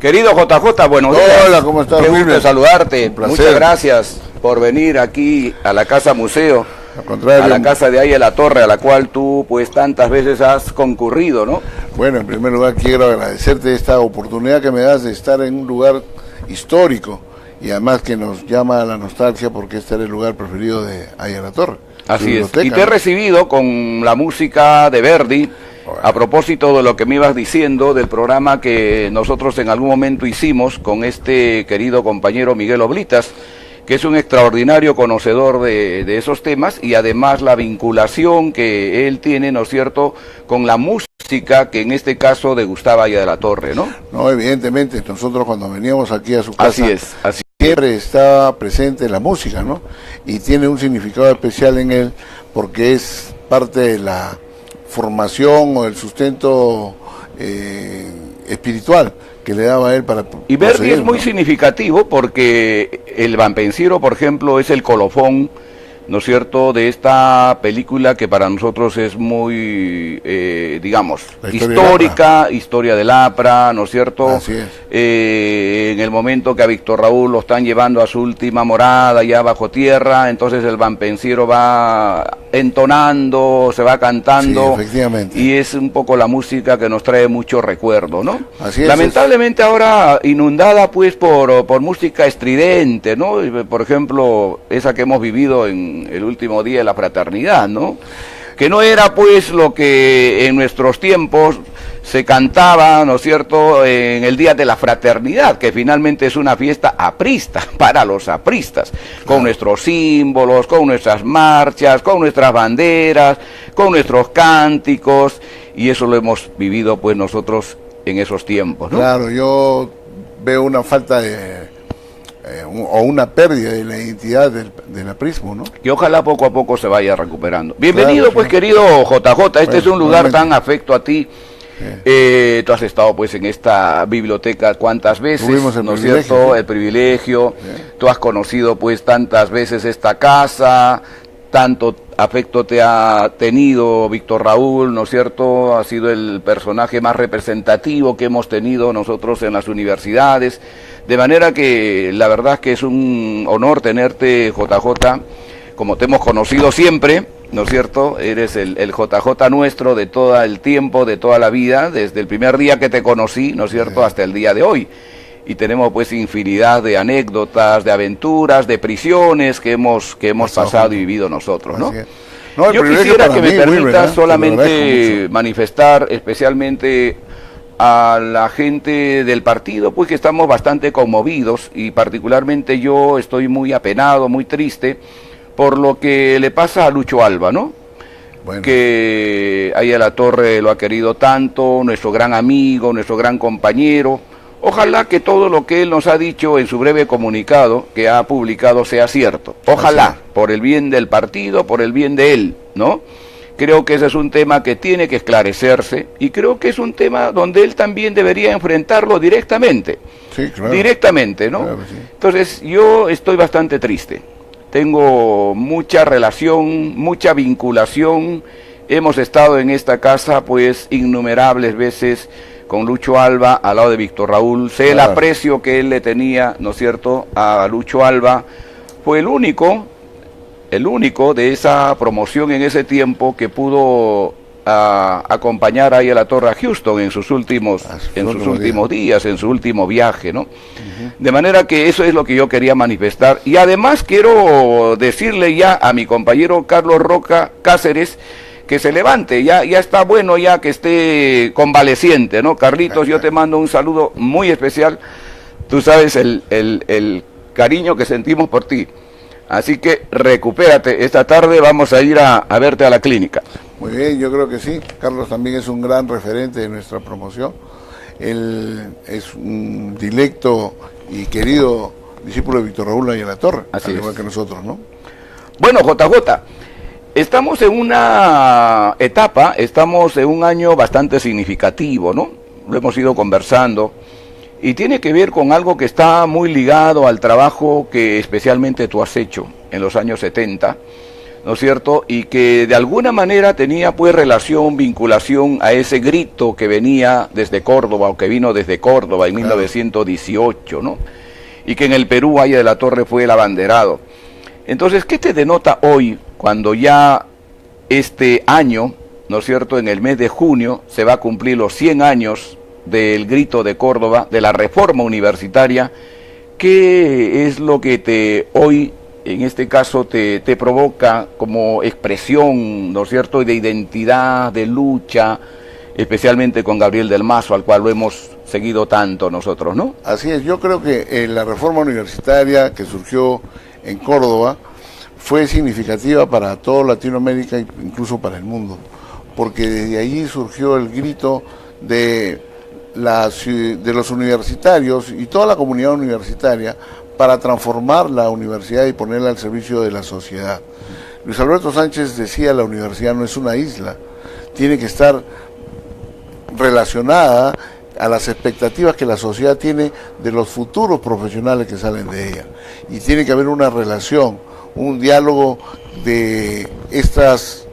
Querido JJ, buenos días. Hola, ¿cómo estás? Qué gusto saludarte. Un placer. Muchas gracias por venir aquí a la Casa Museo, Al contrario, a la casa de ahí en la Torre, a la cual tú pues tantas veces has concurrido, ¿no? Bueno, en primer lugar quiero agradecerte esta oportunidad que me das de estar en un lugar histórico y además que nos llama a la nostalgia porque este era el lugar preferido de ahí en la Torre. Así es. Y te he recibido con la música de Verdi. A propósito de lo que me ibas diciendo del programa que nosotros en algún momento hicimos con este querido compañero Miguel Oblitas, que es un extraordinario conocedor de esos temas, y además la vinculación que él tiene, ¿no es cierto?, con la música que en este caso degustaba allá de la Torre, ¿no? No, evidentemente, nosotros cuando veníamos aquí a su casa, Así es, así siempre estaba presente la música, ¿no? Y tiene un significado especial en él porque es parte de la formación o el sustento espiritual que le daba a él para... Y Verdi es muy significativo porque el Vampensiero, por ejemplo, es el colofón, ¿no es cierto?, de esta película que para nosotros es muy, digamos, histórica, historia del APRA, ¿no es cierto? Así es. En el momento que a Víctor Raúl lo están llevando a su última morada, ya bajo tierra, entonces el Vampensiero va entonando, se va cantando, sí, efectivamente. Y es un poco la música que nos trae mucho recuerdo, ¿no? Así es. Lamentablemente ahora inundada pues por música estridente, ¿no? Por ejemplo, esa que hemos vivido en el último día de la fraternidad, ¿no? Que no era pues lo que en nuestros tiempos se cantaba, ¿no es cierto?, en el Día de la Fraternidad, que finalmente es una fiesta aprista, para los apristas, con nuestros símbolos, con nuestras marchas, con nuestras banderas, con nuestros cánticos, y eso lo hemos vivido pues nosotros en esos tiempos, ¿no? Claro, yo veo una falta de... o una pérdida de la identidad del aprismo, ¿no? Y ojalá poco a poco se vaya recuperando. Bienvenido, Claro, pues, sí. querido JJ, este es un lugar realmente tan afecto a ti. Tú has estado pues en esta biblioteca cuántas veces, Tuvimos el ¿no es privilegio, cierto? sí. El privilegio. Tú has conocido pues tantas veces esta casa, tanto afecto te ha tenido Víctor Raúl, ¿no es cierto? Ha sido el personaje más representativo que hemos tenido nosotros en las universidades, de manera que la verdad es que es un honor tenerte, JJ, como te hemos conocido siempre, ¿no es cierto? Eres el JJ nuestro de todo el tiempo, de toda la vida, desde el primer día que te conocí, ¿no es cierto?, hasta el día de hoy. Y tenemos pues infinidad de anécdotas, de aventuras, de prisiones que hemos pasado y vivido nosotros, ¿no? No, yo quisiera que me permitas solamente manifestar especialmente a la gente del partido, pues que estamos bastante conmovidos, y particularmente yo estoy muy apenado, muy triste, por lo que le pasa a Lucho Alba, ¿no? Bueno. Que ahí a la Torre lo ha querido tanto, nuestro gran amigo, nuestro gran compañero. Ojalá que todo lo que él nos ha dicho en su breve comunicado que ha publicado sea cierto. Ojalá, por el bien del partido, por el bien de él, ¿no? Creo que ese es un tema que tiene que esclarecerse, y creo que es un tema donde él también debería enfrentarlo directamente. Sí, claro. Directamente, ¿no? Claro que sí. Entonces, yo estoy bastante triste. Tengo mucha relación, mucha vinculación. Hemos estado en esta casa, pues, innumerables veces con Lucho Alba, al lado de Víctor Raúl. Sé el aprecio que él le tenía, ¿no es cierto?, a Lucho Alba. Fue el único de esa promoción en ese tiempo que pudo acompañar ahí a la Torre a Houston en sus últimos días, en su último viaje, ¿no? De manera que eso es lo que yo quería manifestar. Y además quiero decirle ya a mi compañero Carlos Roca Cáceres que se levante, ya está bueno ya que esté convaleciente, ¿no? Carlitos, yo te mando un saludo muy especial. Tú sabes el cariño que sentimos por ti. Así que recupérate. Esta tarde vamos a ir a verte a la clínica. Muy bien, yo creo que sí. Carlos también es un gran referente de nuestra promoción. Él es un dilecto y querido discípulo de Víctor Raúl y a la Torre, al igual que nosotros, ¿no? Bueno, JJ, estamos en una etapa, estamos en un año bastante significativo, ¿no? Lo hemos ido conversando. Y tiene que ver con algo que está muy ligado al trabajo que especialmente tú has hecho en los años 70, ¿no es cierto? Y que de alguna manera tenía pues relación, vinculación a ese grito que venía desde Córdoba, o que vino desde Córdoba en 1918, ¿no? Y que en el Perú Haya de la Torre fue el abanderado. Entonces, ¿qué te denota hoy cuando ya este año, ¿no es cierto?, en el mes de junio se va a cumplir los 100 años del grito de Córdoba, de la reforma universitaria? ¿Qué es lo que hoy, en este caso, te provoca como expresión, ¿no es cierto?, de identidad, de lucha, especialmente con Gabriel del Mazo, al cual lo hemos seguido tanto nosotros, ¿no? Así es, yo creo que la reforma universitaria que surgió en Córdoba fue significativa para toda Latinoamérica, incluso para el mundo, porque desde allí surgió el grito de los universitarios y toda la comunidad universitaria para transformar la universidad y ponerla al servicio de la sociedad. Luis Alberto Sánchez decía: la universidad no es una isla, tiene que estar relacionada a las expectativas que la sociedad tiene de los futuros profesionales que salen de ella, y tiene que haber una relación, un diálogo de estas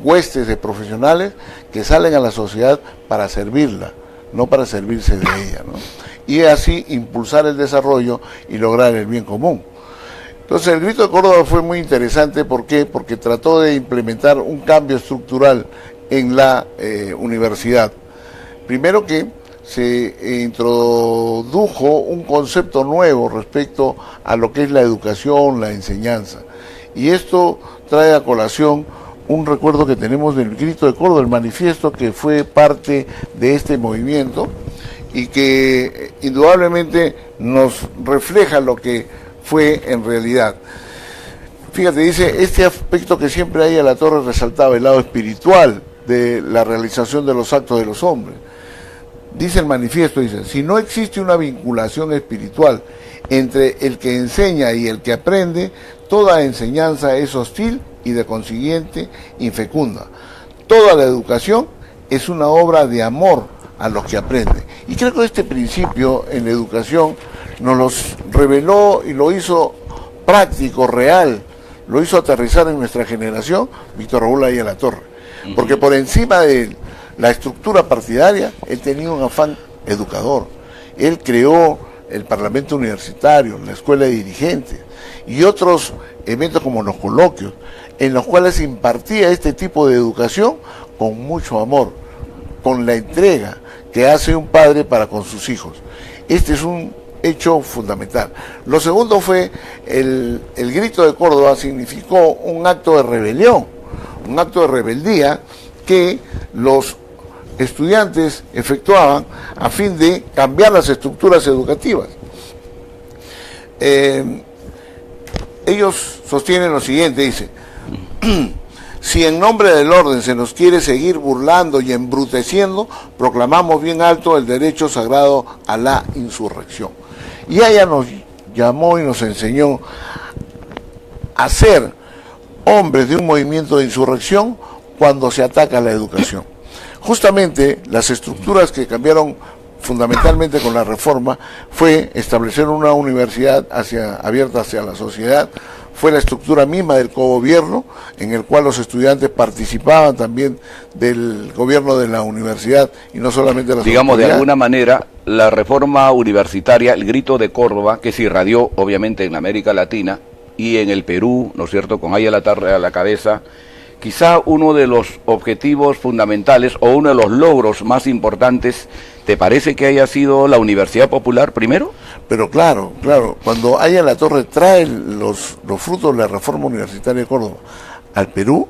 huestes de profesionales que salen a la sociedad para servirla, no para servirse de ella, ¿no? Y así impulsar el desarrollo y lograr el bien común. Entonces el grito de Córdoba fue muy interesante. ¿Por qué? Porque trató de implementar un cambio estructural en la universidad. Primero, que se introdujo un concepto nuevo respecto a lo que es la educación, la enseñanza. Y esto trae a colación un recuerdo que tenemos del grito de Córdoba, el manifiesto que fue parte de este movimiento y que indudablemente nos refleja lo que fue en realidad. Fíjate, dice: este aspecto que siempre Haya de la Torre resaltaba, el lado espiritual de la realización de los actos de los hombres. Dice el manifiesto, dice: si no existe una vinculación espiritual entre el que enseña y el que aprende, toda enseñanza es hostil y de consiguiente infecunda. Toda la educación es una obra de amor a los que aprenden. Y creo que este principio en la educación nos los reveló y lo hizo práctico, real, lo hizo aterrizar en nuestra generación Víctor Raúl Haya de la Torre. Porque por encima de la estructura partidaria, él tenía un afán educador. Él creó el Parlamento Universitario, la Escuela de Dirigentes y otros eventos como los coloquios, en los cuales se impartía este tipo de educación con mucho amor, con la entrega que hace un padre para con sus hijos. Este es un hecho fundamental. Lo segundo fue el grito de Córdoba. Significó un acto de rebelión, un acto de rebeldía que los estudiantes efectuaban a fin de cambiar las estructuras educativas. Ellos sostienen lo siguiente, dice: si en nombre del orden se nos quiere seguir burlando y embruteciendo, proclamamos bien alto el derecho sagrado a la insurrección. Y ella nos llamó y nos enseñó a ser hombres de un movimiento de insurrección cuando se ataca la educación. Justamente las estructuras que cambiaron fundamentalmente con la reforma fue establecer una universidad abierta hacia la sociedad, fue la estructura misma del cogobierno, en el cual los estudiantes participaban también del gobierno de la universidad y no solamente las digamos, de alguna manera, la reforma universitaria, el grito de Córdoba, que se irradió obviamente en América Latina y en el Perú, ¿no es cierto?, con Haya de la Torre a la cabeza. Quizá uno de los objetivos fundamentales o uno de los logros más importantes, ¿te parece que haya sido la Universidad Popular primero? Pero claro, cuando Haya de la Torre trae los frutos de la reforma universitaria de Córdoba al Perú,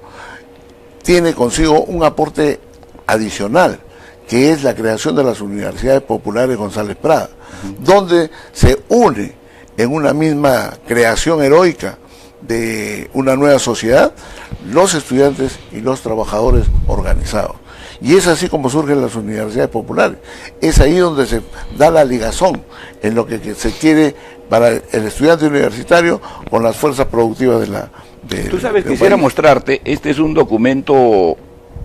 tiene consigo un aporte adicional, que es la creación de las Universidades Populares González Prada, donde se une en una misma creación heroica de una nueva sociedad los estudiantes y los trabajadores organizados. Y es así como surgen las universidades populares. Es ahí donde se da la ligazón en lo que se quiere para el estudiante universitario con las fuerzas productivas de la... Tú sabes, quisiera mostrarte, este es un documento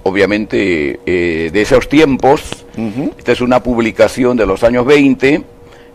obviamente de esos tiempos. Esta es una publicación de los años 20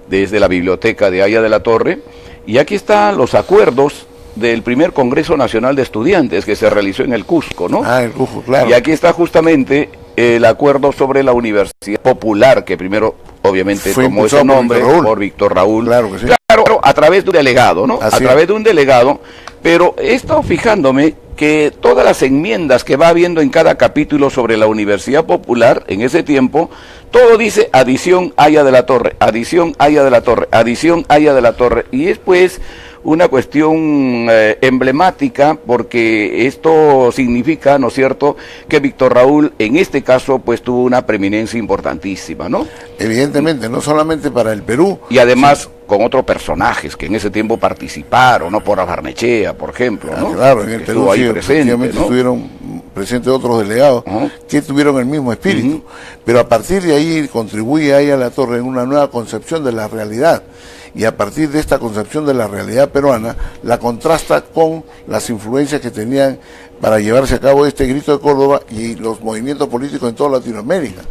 desde la biblioteca de Haya de la Torre, y aquí están los acuerdos del primer Congreso Nacional de Estudiantes que se realizó en el Cusco, ¿no? Ah, el Cusco, claro. Y aquí está justamente el acuerdo sobre la Universidad Popular, que primero obviamente tomó ese nombre por Víctor Raúl. Claro que sí. Claro, a través de un delegado, ¿no? Así a través de un delegado, pero he estado fijándome que todas las enmiendas que va habiendo en cada capítulo sobre la Universidad Popular, en ese tiempo, todo dice adición Haya de la Torre, adición Haya de la Torre, adición Haya de la Torre, y es pues una cuestión emblemática, porque esto significa, ¿no es cierto?, que Víctor Raúl en este caso pues tuvo una preeminencia importantísima, ¿no? Evidentemente, no solamente para el Perú. Y además con otros personajes que en ese tiempo participaron, ¿no? Por Barnechea, por ejemplo, ¿no? Claro, en el Perú ahí presente, ¿no? Estuvieron presentes otros delegados que tuvieron el mismo espíritu, pero a partir de ahí contribuye ahí a la Torre en una nueva concepción de la realidad. Y a partir de esta concepción de la realidad peruana, la contrasta con las influencias que tenían para llevarse a cabo este Grito de Córdoba y los movimientos políticos en toda Latinoamérica.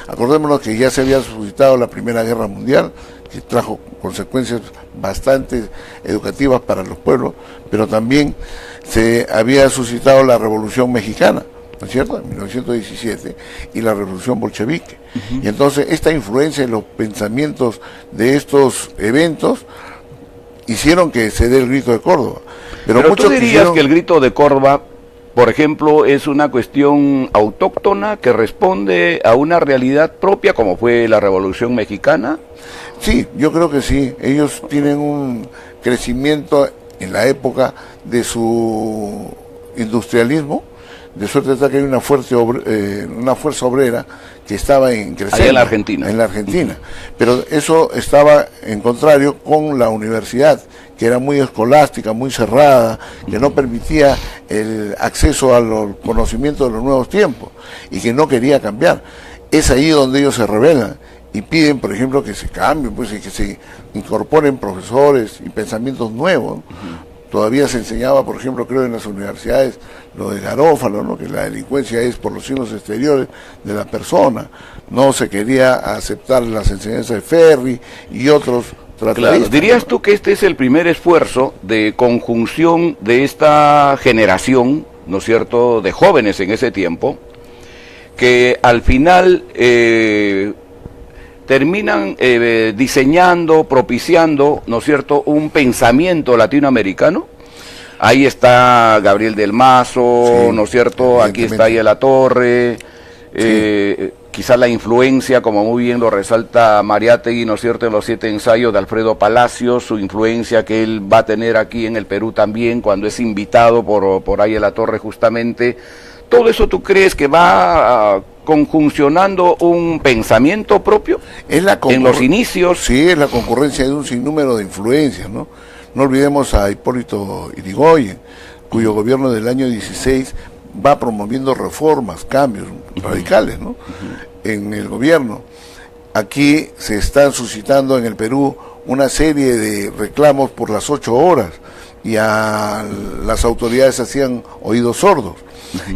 Acordémonos que ya se había suscitado la Primera Guerra Mundial, que trajo consecuencias bastante educativas para los pueblos, pero también se había suscitado la Revolución Mexicana, ¿no es cierto?, en 1917, y la Revolución Bolchevique. Y entonces esta influencia en los pensamientos de estos eventos hicieron que se dé el Grito de Córdoba. Pero muchos ¿tú dirías que el Grito de Córdoba, por ejemplo, es una cuestión autóctona que responde a una realidad propia como fue la Revolución Mexicana? Sí, yo creo que sí. Ellos tienen un crecimiento en la época de su industrialismo, de suerte que hay una fuerza obrera que estaba en creciendo. Allá en la Argentina. En la Argentina. Pero eso estaba en contrario con la universidad, que era muy escolástica, muy cerrada, que no permitía el acceso a los conocimientos de los nuevos tiempos y que no quería cambiar. Es ahí donde ellos se rebelan y piden, por ejemplo, que se cambien, pues, y que se incorporen profesores y pensamientos nuevos. Todavía se enseñaba, por ejemplo, creo en las universidades, lo de Garófalo, ¿no?, que la delincuencia es por los signos exteriores de la persona. No se quería aceptar las enseñanzas de Ferri y otros tratadistas. Claro. ¿Dirías tú que este es el primer esfuerzo de conjunción de esta generación, ¿no es cierto?, de jóvenes en ese tiempo, que al final terminan diseñando, propiciando, ¿no es cierto?, un pensamiento latinoamericano? Ahí está Gabriel del Mazo, sí, ¿no es cierto?, aquí está ahí la Torre, quizás la influencia, como muy bien lo resalta Mariátegui, ¿no es cierto?, en los 7 ensayos de Alfredo Palacios, su influencia que él va a tener aquí en el Perú también, cuando es invitado por ahí a la Torre justamente. ¿Todo eso tú crees que va conjuncionando un pensamiento propio en los inicios? Sí, es la concurrencia de un sinnúmero de influencias, ¿no? No olvidemos a Hipólito Yrigoyen, cuyo gobierno del año 16 va promoviendo reformas, cambios radicales, ¿no?, en el gobierno. Aquí se están suscitando en el Perú una serie de reclamos por las 8 horas y a las autoridades hacían oídos sordos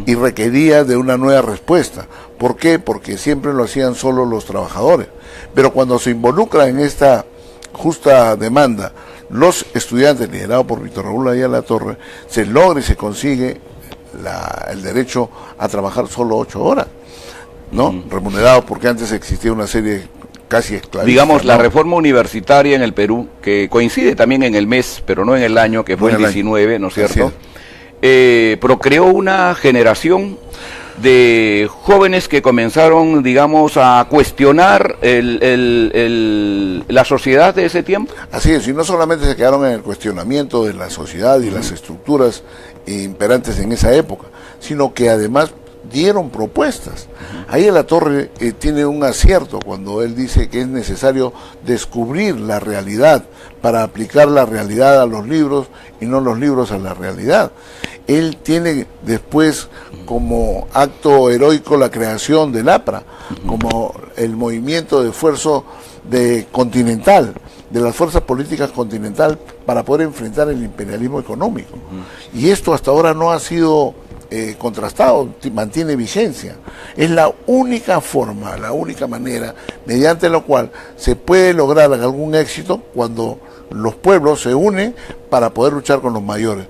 y requería de una nueva respuesta. ¿Por qué? Porque siempre lo hacían solo los trabajadores. Pero cuando se involucra en esta justa demanda los estudiantes, liderados por Víctor Raúl Ayala Torre, se logra y se consigue el derecho a trabajar solo 8 horas, ¿no? Remunerados, porque antes existía una serie casi esclavista. Digamos, ¿no?, la reforma universitaria en el Perú, que coincide también en el mes, pero no en el año, que fue el 19, ¿no es cierto?, procreó una generación de jóvenes que comenzaron, digamos, a cuestionar la sociedad de ese tiempo. Así es, y no solamente se quedaron en el cuestionamiento de la sociedad y las estructuras imperantes en esa época, sino que además dieron propuestas. Ahí la Torre tiene un acierto cuando él dice que es necesario descubrir la realidad para aplicar la realidad a los libros y no los libros a la realidad. Él tiene después como acto heroico la creación del APRA, como el movimiento de esfuerzo continental, de las fuerzas políticas continental para poder enfrentar el imperialismo económico. Y esto hasta ahora no ha sido contrastado, mantiene vigencia. Es la única forma, la única manera mediante la cual se puede lograr algún éxito cuando los pueblos se unen para poder luchar con los mayores.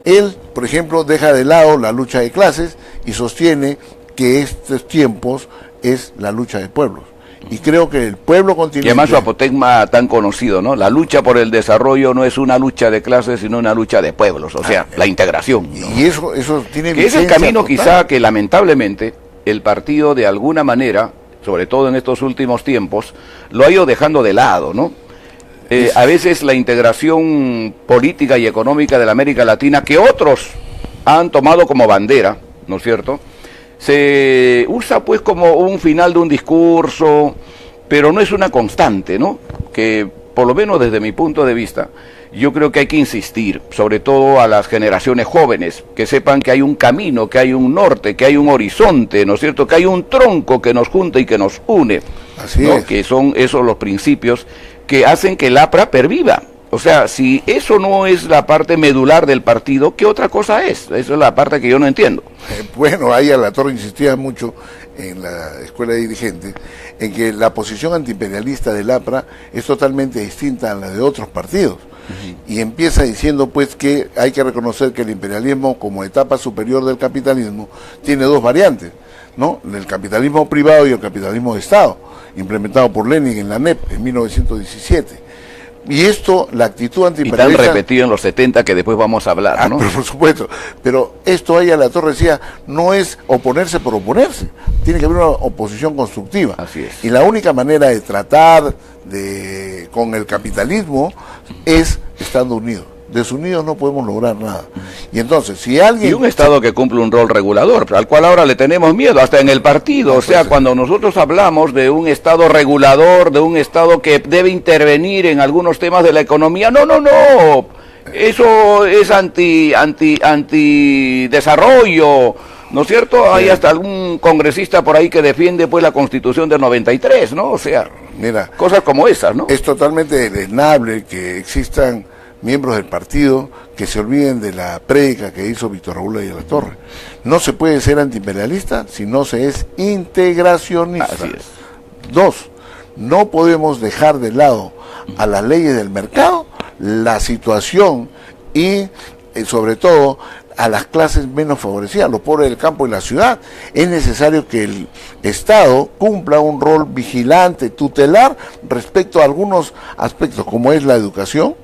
Él, por ejemplo, deja de lado la lucha de clases y sostiene que estos tiempos es la lucha de pueblos. Y creo que el pueblo continental... Y además su apotegma tan conocido, ¿no? La lucha por el desarrollo no es una lucha de clases, sino una lucha de pueblos, o sea, la integración, ¿no? Y eso tiene que es el camino total. Quizá que lamentablemente el partido de alguna manera, sobre todo en estos últimos tiempos, lo ha ido dejando de lado, ¿no? A veces la integración política y económica de la América Latina, que otros han tomado como bandera, ¿no es cierto?, se usa pues como un final de un discurso, pero no es una constante, ¿no? Que por lo menos desde mi punto de vista, yo creo que hay que insistir, sobre todo a las generaciones jóvenes, que sepan que hay un camino, que hay un norte, que hay un horizonte, ¿no es cierto?, que hay un tronco que nos junta y que nos une, Así ¿no? es. Que son esos los principios que hacen que el APRA perviva. O sea, si eso no es la parte medular del partido, ¿qué otra cosa es? Esa es la parte que yo no entiendo. Bueno, ahí Alatorre insistía mucho en la escuela de dirigentes en que la posición antiimperialista del APRA es totalmente distinta a la de otros partidos. Y empieza diciendo pues que hay que reconocer que el imperialismo como etapa superior del capitalismo tiene dos variantes, ¿no? El capitalismo privado y el capitalismo de Estado, implementado por Lenin en la NEP en 1917. Y esto, la actitud antiimperialista... Y tan repetido en los 70 que después vamos a hablar, ¿no? Pero por supuesto, pero esto ahí Alatorre decía, no es oponerse por oponerse, tiene que haber una oposición constructiva. Así es. Y la única manera de tratar con el capitalismo es estando unidos. Desunidos no podemos lograr nada. Y entonces, si alguien... Y un Estado que cumple un rol regulador, al cual ahora le tenemos miedo, hasta en el partido. O sea, cuando nosotros hablamos de un Estado regulador, de un Estado que debe intervenir en algunos temas de la economía, no. Eso es anti desarrollo, ¿no es cierto? Hay hasta algún congresista por ahí que defiende pues la Constitución del 93, ¿no? O sea, mira, cosas como esas, ¿no? Es totalmente deleznable que existan miembros del partido que se olviden de la prédica que hizo Víctor Raúl Ayala-Torre. No se puede ser antiimperialista si no se es integracionista. Así es. Dos, no podemos dejar de lado a las leyes del mercado, la situación y sobre todo a las clases menos favorecidas, los pobres del campo y la ciudad. Es necesario que el Estado cumpla un rol vigilante, tutelar respecto a algunos aspectos, como es la educación,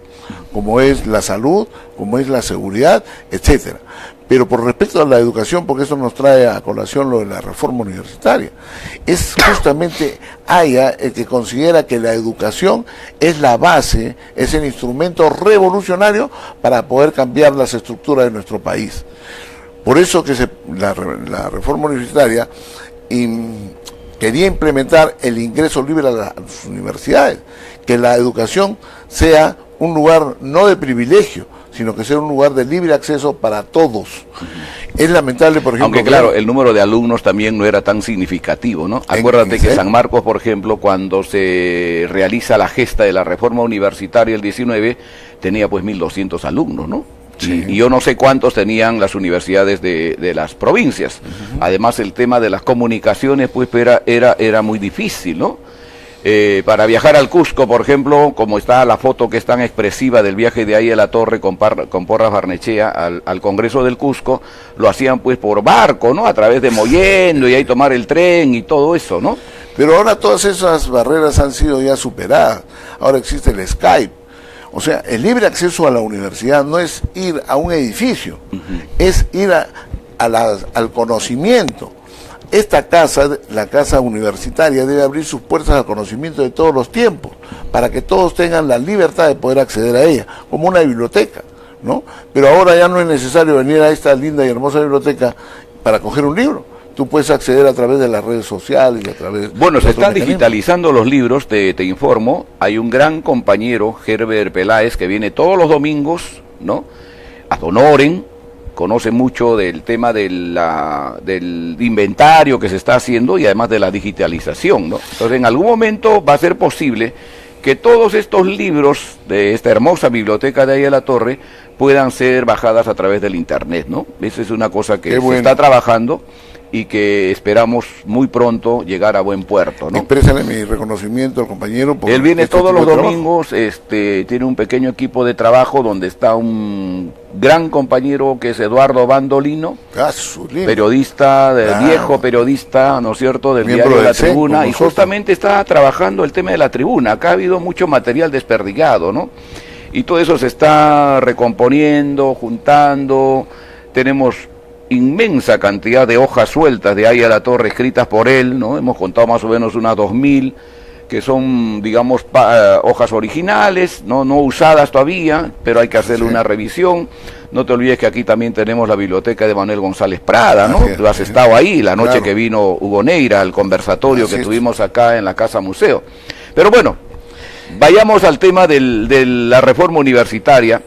como es la salud, como es la seguridad, etcétera. Pero por respecto a la educación, porque eso nos trae a colación lo de la reforma universitaria, es justamente Haya el que considera que la educación es la base, es el instrumento revolucionario para poder cambiar las estructuras de nuestro país. Por eso que la reforma universitaria quería implementar el ingreso libre a las universidades, que la educación sea un lugar no de privilegio, sino que sea un lugar de libre acceso para todos. Es lamentable, por ejemplo... Aunque claro, el número de alumnos también no era tan significativo, ¿no? Acuérdate que San Marcos, por ejemplo, cuando se realiza la gesta de la reforma universitaria el 19, tenía pues 1.200 alumnos, ¿no? Sí. Y yo no sé cuántos tenían las universidades de las provincias. Además, el tema de las comunicaciones pues era muy difícil, ¿no? Para viajar al Cusco, por ejemplo, como está la foto que es tan expresiva del viaje de Ayala-Torre con Porras Barnechea al Congreso del Cusco, lo hacían pues por barco, ¿no? A través de Mollendo y ahí tomar el tren y todo eso, ¿no? Pero ahora todas esas barreras han sido ya superadas. Ahora existe el Skype. O sea, el libre acceso a la universidad no es ir a un edificio, es ir al conocimiento. Esta casa, la casa universitaria, debe abrir sus puertas al conocimiento de todos los tiempos, para que todos tengan la libertad de poder acceder a ella, como una biblioteca, ¿no? Pero ahora ya no es necesario venir a esta linda y hermosa biblioteca para coger un libro. Tú puedes acceder a través de las redes sociales y a través... Bueno, se están digitalizando los libros, te informo. Hay un gran compañero, Herbert Peláez, que viene todos los domingos, ¿no? A Donoren, conoce mucho del tema del inventario que se está haciendo y además de la digitalización, ¿no? Entonces, en algún momento va a ser posible que todos estos libros de esta hermosa biblioteca de ahí a la Torre puedan ser bajadas a través del internet, ¿no? Esa es una cosa que se está trabajando y que esperamos muy pronto llegar a buen puerto, ¿no? Exprésale mi reconocimiento al compañero. Él viene todos los domingos, tiene un pequeño equipo de trabajo donde está un gran compañero que es Eduardo Bandolino, periodista, viejo periodista, ¿no es cierto?, del diario La Tribuna, y justamente está trabajando el tema de la tribuna. Acá ha habido mucho material desperdigado, ¿no? Y todo eso se está recomponiendo, juntando. Tenemos inmensa cantidad de hojas sueltas de ahí a la Torre escritas por él, ¿no? Hemos contado más o menos unas 2000, que son, digamos, hojas originales, no usadas todavía, pero hay que hacerle una revisión. No te olvides que aquí también tenemos la biblioteca de Manuel González Prada, ¿no? Tú has estado ahí la noche que vino Hugo Neira, al conversatorio que tuvimos acá en la Casa Museo. Pero bueno, vayamos al tema de la reforma universitaria.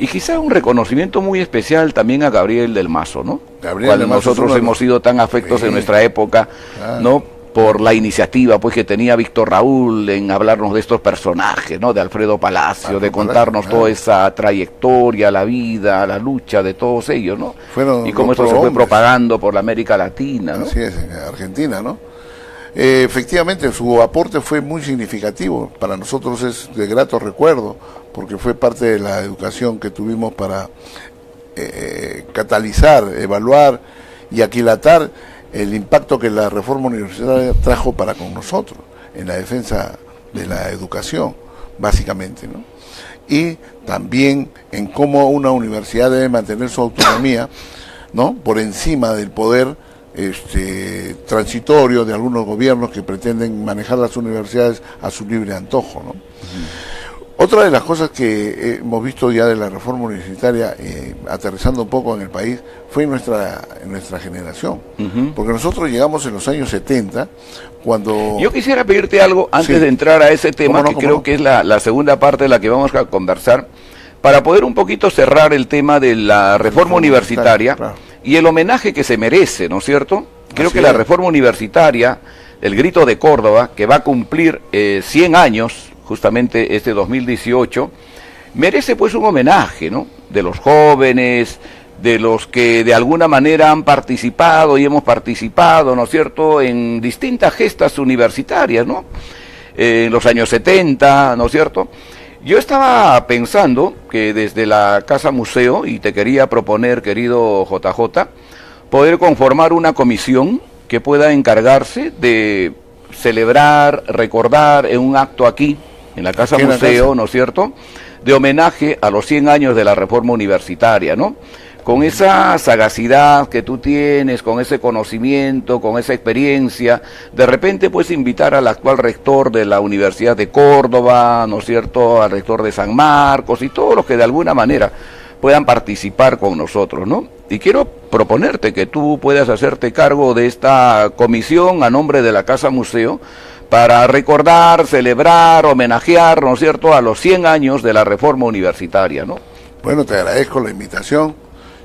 Y quizá un reconocimiento muy especial también a Gabriel del Mazo, ¿no? Cuando nosotros hemos sido tan afectos en nuestra época, ¿no? Por la iniciativa pues que tenía Víctor Raúl en hablarnos de estos personajes, ¿no? De Alfredo Palacio, de contarnos toda esa trayectoria, la vida, la lucha de todos ellos, ¿no? Y cómo esto se fue propagando por la América Latina, ¿no? Así es, en Argentina, ¿no? Efectivamente, su aporte fue muy significativo. Para nosotros es de grato recuerdo, porque fue parte de la educación que tuvimos para catalizar, evaluar y aquilatar el impacto que la reforma universitaria trajo para con nosotros en la defensa de la educación, básicamente, ¿no? Y también en cómo una universidad debe mantener su autonomía, ¿no? Por encima del poder transitorio de algunos gobiernos que pretenden manejar las universidades a su libre antojo, ¿no? Otra de las cosas que hemos visto ya de la reforma universitaria, aterrizando un poco en el país, fue en nuestra generación. Porque nosotros llegamos en los años 70, cuando... Yo quisiera pedirte algo antes de entrar a ese tema, que creo que es la segunda parte de la que vamos a conversar, para poder un poquito cerrar el tema de la reforma universitaria y el homenaje que se merece, ¿no es cierto? Creo que la reforma universitaria, el Grito de Córdoba, que va a cumplir 100 años, justamente este 2018, merece pues un homenaje, ¿no? De los jóvenes, de los que de alguna manera han participado y hemos participado, ¿no es cierto?, en distintas gestas universitarias, ¿no? En los años 70, ¿no es cierto? Yo estaba pensando que desde la Casa Museo, y te quería proponer, querido JJ, poder conformar una comisión que pueda encargarse de celebrar, recordar en un acto aquí, en la Casa Museo, ¿no es cierto?, de homenaje a los 100 años de la reforma universitaria, ¿no? Con esa sagacidad que tú tienes, con ese conocimiento, con esa experiencia, de repente pues invitar al actual rector de la Universidad de Córdoba, ¿no es cierto?, al rector de San Marcos y todos los que de alguna manera puedan participar con nosotros, ¿no? Y quiero proponerte que tú puedas hacerte cargo de esta comisión a nombre de la Casa Museo, para recordar, celebrar, homenajear, ¿no es cierto?, a los 100 años de la reforma universitaria, ¿no? Bueno, te agradezco la invitación.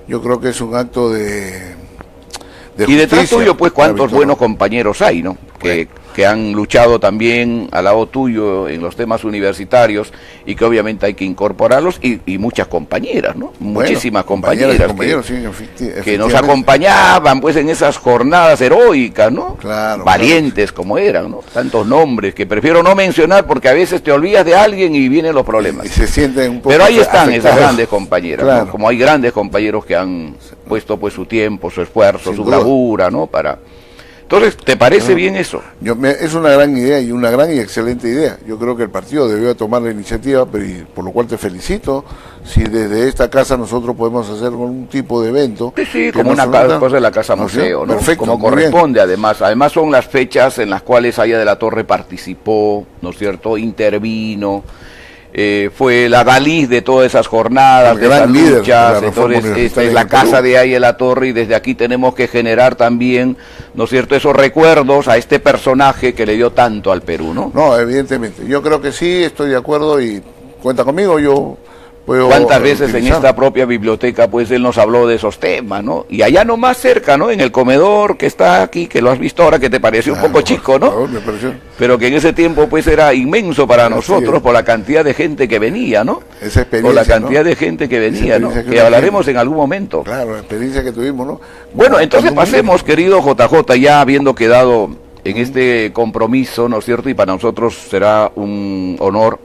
Yo creo que es un acto de y detrás tuyo, pues, cuántos buenos compañeros hay, ¿no? Que han luchado también al lado tuyo en los temas universitarios y que obviamente hay que incorporarlos, y muchas compañeras, ¿no? Muchísimas compañeras que nos acompañaban pues en esas jornadas heroicas, ¿no? Claro, valientes como eran, ¿no? Tantos nombres que prefiero no mencionar porque a veces te olvidas de alguien y vienen los problemas. Y se sienten un poco Pero ahí están esas grandes compañeras, claro, ¿no? Como hay grandes compañeros que han puesto pues su tiempo, su esfuerzo, su bravura, ¿no? Entonces, ¿te parece bien eso? Es una gran idea y una gran y excelente idea. Yo creo que el partido debió tomar la iniciativa, por lo cual te felicito. Si desde esta casa nosotros podemos hacer un tipo de evento. Sí, como una cosa de la Casa Museo, ¿no? Perfecto, como corresponde, además. Además son las fechas en las cuales Aya de la Torre participó, ¿no es cierto? Intervino. Fue la Dalí de todas esas jornadas, de esas luchas. Entonces esta es la casa de Aya de la Torre, y desde aquí tenemos que generar también, ¿no es cierto?, esos recuerdos a este personaje que le dio tanto al Perú, ¿no? No, evidentemente, yo creo que sí, estoy de acuerdo y cuenta conmigo. Yo puedo ¿Cuántas veces utilizar en esta propia biblioteca pues él nos habló de esos temas, ¿no? Y allá nomás cerca, ¿no? En el comedor que está aquí, que lo has visto ahora, que te pareció un poco chico, ¿no? Favor, me pareció. Pero que en ese tiempo pues era inmenso para nosotros por la cantidad de gente que venía, ¿no? Esa experiencia, por la cantidad ¿no? de gente que venía, ¿no? Que Que hablaremos en algún momento. Claro, la experiencia que tuvimos, ¿no? Bueno, entonces pasemos, querido JJ, ya habiendo quedado en este compromiso, ¿no es cierto? Y para nosotros será un honor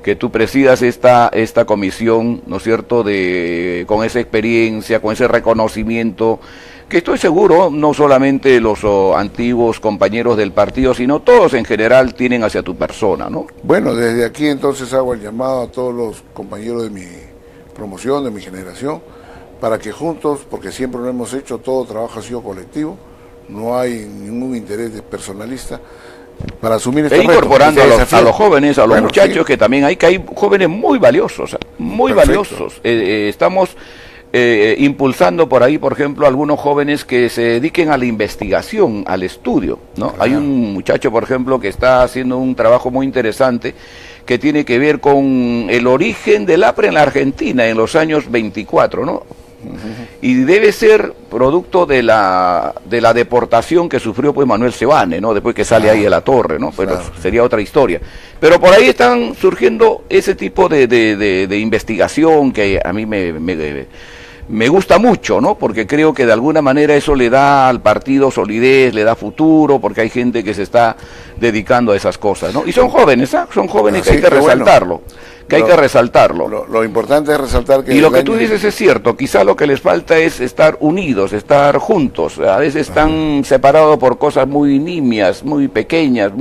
que tú presidas esta comisión, ¿no es cierto?, con esa experiencia, con ese reconocimiento, que estoy seguro, no solamente los antiguos compañeros del partido, sino todos en general tienen hacia tu persona, ¿no? Bueno, desde aquí entonces hago el llamado a todos los compañeros de mi promoción, de mi generación, para que juntos, porque siempre lo hemos hecho, todo trabajo ha sido colectivo, no hay ningún interés personalista, para asumir este incorporando reto, a los jóvenes, a los muchachos, sí, que también hay jóvenes muy valiosos, muy perfecto, valiosos. Estamos impulsando por ahí, por ejemplo, algunos jóvenes que se dediquen a la investigación, al estudio, ¿no? Claro. Hay un muchacho, por ejemplo, que está haciendo un trabajo muy interesante que tiene que ver con el origen del APRE en la Argentina en los años 24, ¿no? Y debe ser producto de la deportación que sufrió pues Manuel Seoane, ¿no? Después que sale ahí de la torre, ¿no? Pero sería otra historia. Pero por ahí están surgiendo ese tipo de investigación que a mí me gusta mucho, ¿no? Porque creo que de alguna manera eso le da al partido solidez, le da futuro, porque hay gente que se está dedicando a esas cosas, ¿no? Y son jóvenes, ¿ah? Son jóvenes que hay que resaltarlo. Hay que resaltarlo. Lo importante es resaltar que... Y lo que tú dices es cierto, quizá lo que les falta es estar unidos, estar juntos. A veces están separados por cosas muy nimias, muy pequeñas,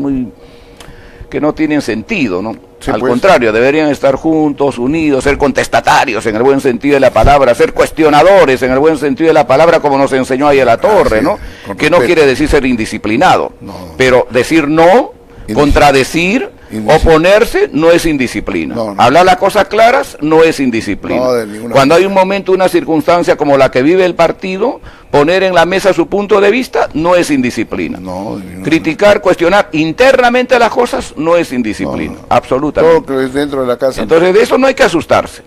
que no tienen sentido, ¿no? Sí, al pues, contrario, deberían estar juntos, unidos, ser contestatarios en el buen sentido de la palabra, ser cuestionadores en el buen sentido de la palabra, como nos enseñó ahí a la torre, ¿no? Que no quiere decir ser indisciplinado, pero decir no, contradecir, oponerse no es indisciplina. Hablar las cosas claras no es indisciplina. Cuando hay un momento, una circunstancia como la que vive el partido, poner en la mesa su punto de vista no es indisciplina. Criticar, cuestionar internamente las cosas no es indisciplina, absolutamente. Todo que es dentro de la casa. Entonces de eso no hay que asustarse.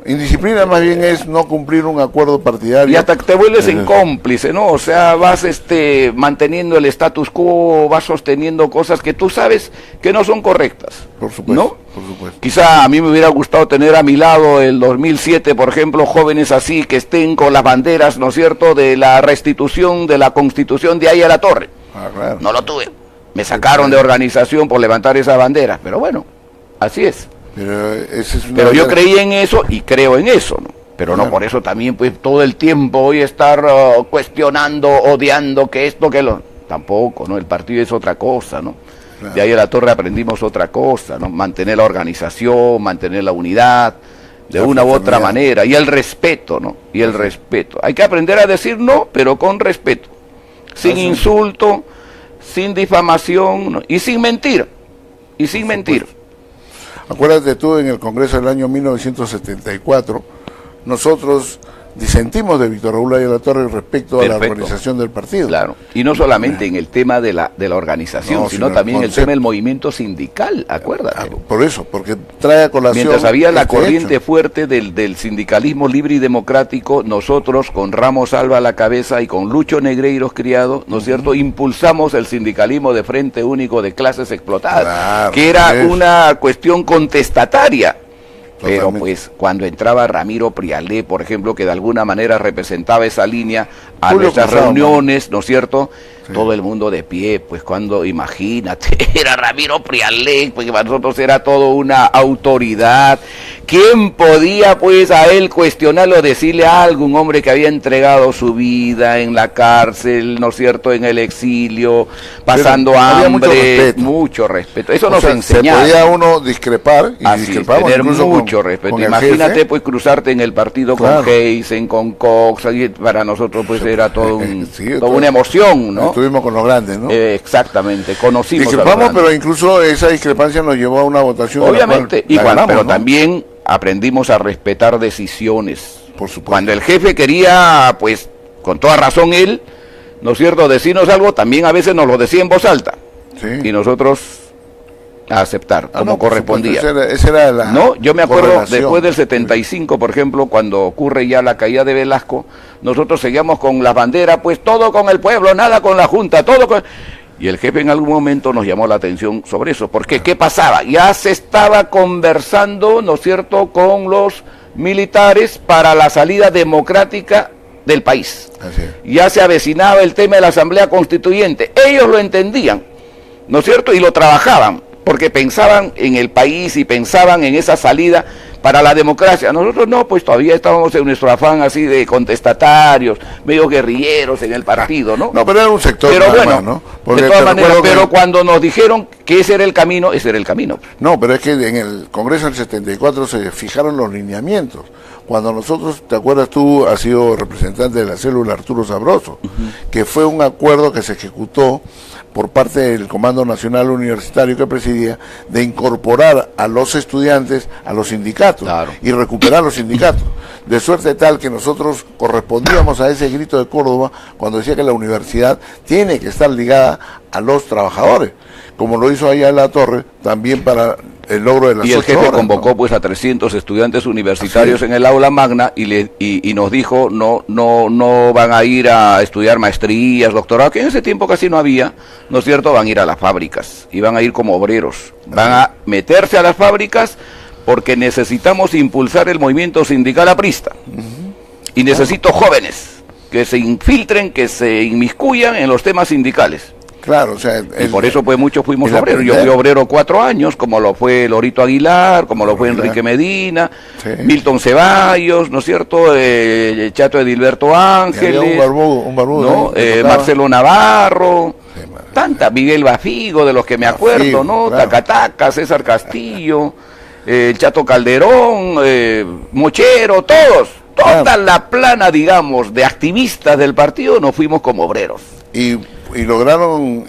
Indisciplina más bien es no cumplir un acuerdo partidario. Y hasta que te vuelves en cómplice, ¿no? O sea, vas manteniendo el status quo, vas sosteniendo cosas que tú sabes que no son correctas. Por supuesto, ¿no? por supuesto. Quizá a mí me hubiera gustado tener a mi lado el 2007, por ejemplo, jóvenes así que estén con las banderas, ¿no es cierto?, de la restitución de la Constitución de ahí a la torre. Claro. No lo tuve. Me sacaron de organización por levantar esa bandera. Pero bueno, así es. Pero yo creí en eso y creo en eso, ¿no? Pero no por eso también, pues, todo el tiempo voy a estar cuestionando, odiando, que esto, que lo... Tampoco, ¿no? El partido es otra cosa, ¿no? Claro. De ahí a la torre aprendimos otra cosa, ¿no? Mantener la organización, mantener la unidad, de una u otra manera, y el respeto, ¿no? Y el respeto. Hay que aprender a decir no, pero con respeto, sin insulto, sin difamación, ¿no? Y sin mentir, Acuérdate tú, en el Congreso del año 1974, nosotros disentimos de Víctor Raúl Ayala Torre respecto a la organización del partido. Claro, y no solamente en el tema de la organización, sino también en el tema del movimiento sindical, acuérdate. Por eso, porque trae a colación... Mientras había la corriente fuerte del sindicalismo libre y democrático, nosotros, con Ramos Alba a la cabeza y con Lucho Negreiros criado, ¿no es cierto?, impulsamos el sindicalismo de Frente Único de Clases Explotadas, que era una cuestión contestataria. Pero pues cuando entraba Ramiro Prialé, por ejemplo, que de alguna manera representaba esa línea a nuestras reuniones, ¿no es cierto? Sí. Todo el mundo de pie, pues cuando, imagínate, era Ramiro Prialé, porque para nosotros era todo una autoridad. ¿Quién podía pues a él cuestionarlo, decirle algo? Un hombre que había entregado su vida en la cárcel, ¿no es cierto?, en el exilio, pasando hambre, mucho respeto. Eso nos enseñaba. Se podía uno discrepar, y tener mucho respeto. Imagínate pues cruzarte en el partido con Heisen, con Cox, para nosotros pues era todo toda una emoción, ¿no? Estuvimos con los grandes, ¿no? Exactamente, conocimos discrepamos, pero incluso esa discrepancia nos llevó a una votación. Obviamente, pero también aprendimos a respetar decisiones. Por supuesto. Cuando el jefe quería, pues, con toda razón él, ¿no es cierto?, decirnos algo, también a veces nos lo decía en voz alta. Sí. Y nosotros a aceptar, como correspondía. Esa era la no, yo me acuerdo, después del 75, por ejemplo, cuando ocurre ya la caída de Velasco, nosotros seguíamos con la bandera, pues todo con el pueblo, nada con la Junta, todo con... Y el jefe en algún momento nos llamó la atención sobre eso, porque ¿qué pasaba? Ya se estaba conversando, ¿no es cierto?, con los militares para la salida democrática del país. Así es. Ya se avecinaba el tema de la Asamblea Constituyente. Ellos lo entendían, ¿no es cierto?, y lo trabajaban, porque pensaban en el país y pensaban en esa salida para la democracia. Nosotros no, pues todavía estábamos en nuestro afán así de contestatarios, medio guerrilleros en el partido, ¿no? No, pero era un sector pero bueno, más, ¿no? Porque de todas maneras, pero que... cuando nos dijeron que ese era el camino, ese era el camino. No, pero es que en el Congreso del 74 se fijaron los lineamientos. Cuando nosotros, ¿te acuerdas tú? Has sido representante de la célula Arturo Sabroso, que fue un acuerdo que se ejecutó por parte del Comando Nacional Universitario que presidía, de incorporar a los estudiantes a los sindicatos, claro, y recuperar los sindicatos, de suerte tal que nosotros correspondíamos a ese grito de Córdoba cuando decía que la universidad tiene que estar ligada a los trabajadores, como lo hizo allá en La Torre, también para el logro de las 8 horas. Y el jefe convocó, ¿no?, pues a 300 estudiantes universitarios en el aula magna y nos dijo no van a ir a estudiar maestrías, doctorado, que en ese tiempo casi no había, ¿no es cierto? Van a ir a las fábricas y van a ir como obreros, van a meterse a las fábricas porque necesitamos impulsar el movimiento sindical aprista y necesito jóvenes que se infiltren, que se inmiscuyan en los temas sindicales. Claro, o sea... Y por eso pues muchos fuimos obreros. Yo fui obrero 4 años, como lo fue Lorito Aguilar, como lo fue Enrique Medina, sí, Milton Ceballos, ¿no es cierto? Chato Edilberto Ángeles, un barbudo, ¿no? Marcelo Navarro, sí, tanta, Miguel Bafigo, de los que me acuerdo, ¿no? Claro. Tacataca, César Castillo, el Chato Calderón, Mochero, toda claro, la plana, digamos, de activistas del partido, nos fuimos como obreros. Y lograron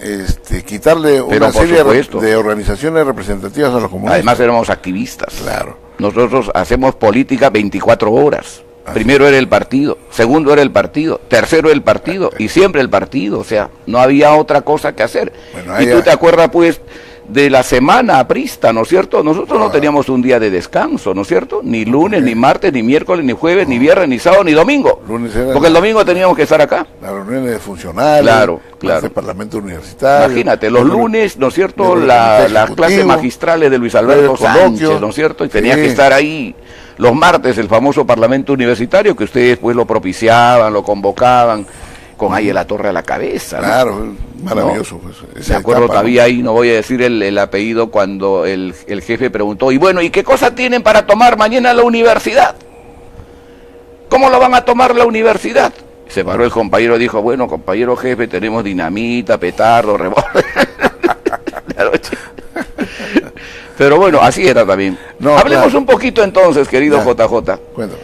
quitarle una serie de organizaciones representativas a los comunistas. Además éramos activistas. Claro. Nosotros hacemos política 24 horas. Así. Primero era el partido, segundo era el partido, tercero el partido y siempre el partido. O sea, no había otra cosa que hacer. Bueno, y tú te acuerdas pues de la semana aprista, ¿no es cierto? Nosotros no teníamos un día de descanso, ¿no es cierto? Ni lunes, ni martes, ni miércoles, ni jueves, ni viernes, ni sábado, ni domingo. Porque el domingo teníamos que estar acá. Las reuniones de funcionarios, claro. El Parlamento Universitario. Imagínate, los lunes, ¿no es cierto? Las clases magistrales de Luis Alberto Sánchez, ¿no es cierto? Y tenía que estar ahí. Los martes, el famoso Parlamento Universitario, que ustedes pues lo propiciaban, lo convocaban, con ahí la torre a la cabeza, ¿no? Claro, maravilloso. ¿No? Pues, me acuerdo todavía, ¿no?, ahí, no voy a decir el apellido, cuando el jefe preguntó, y bueno, ¿y qué cosa tienen para tomar mañana la universidad? ¿Cómo lo van a tomar la universidad? Se paró el compañero y dijo, bueno, compañero jefe, tenemos dinamita, petardo, revólver. Pero bueno, así era también. No, hablemos claro, un poquito entonces, querido JJ, cuéntame,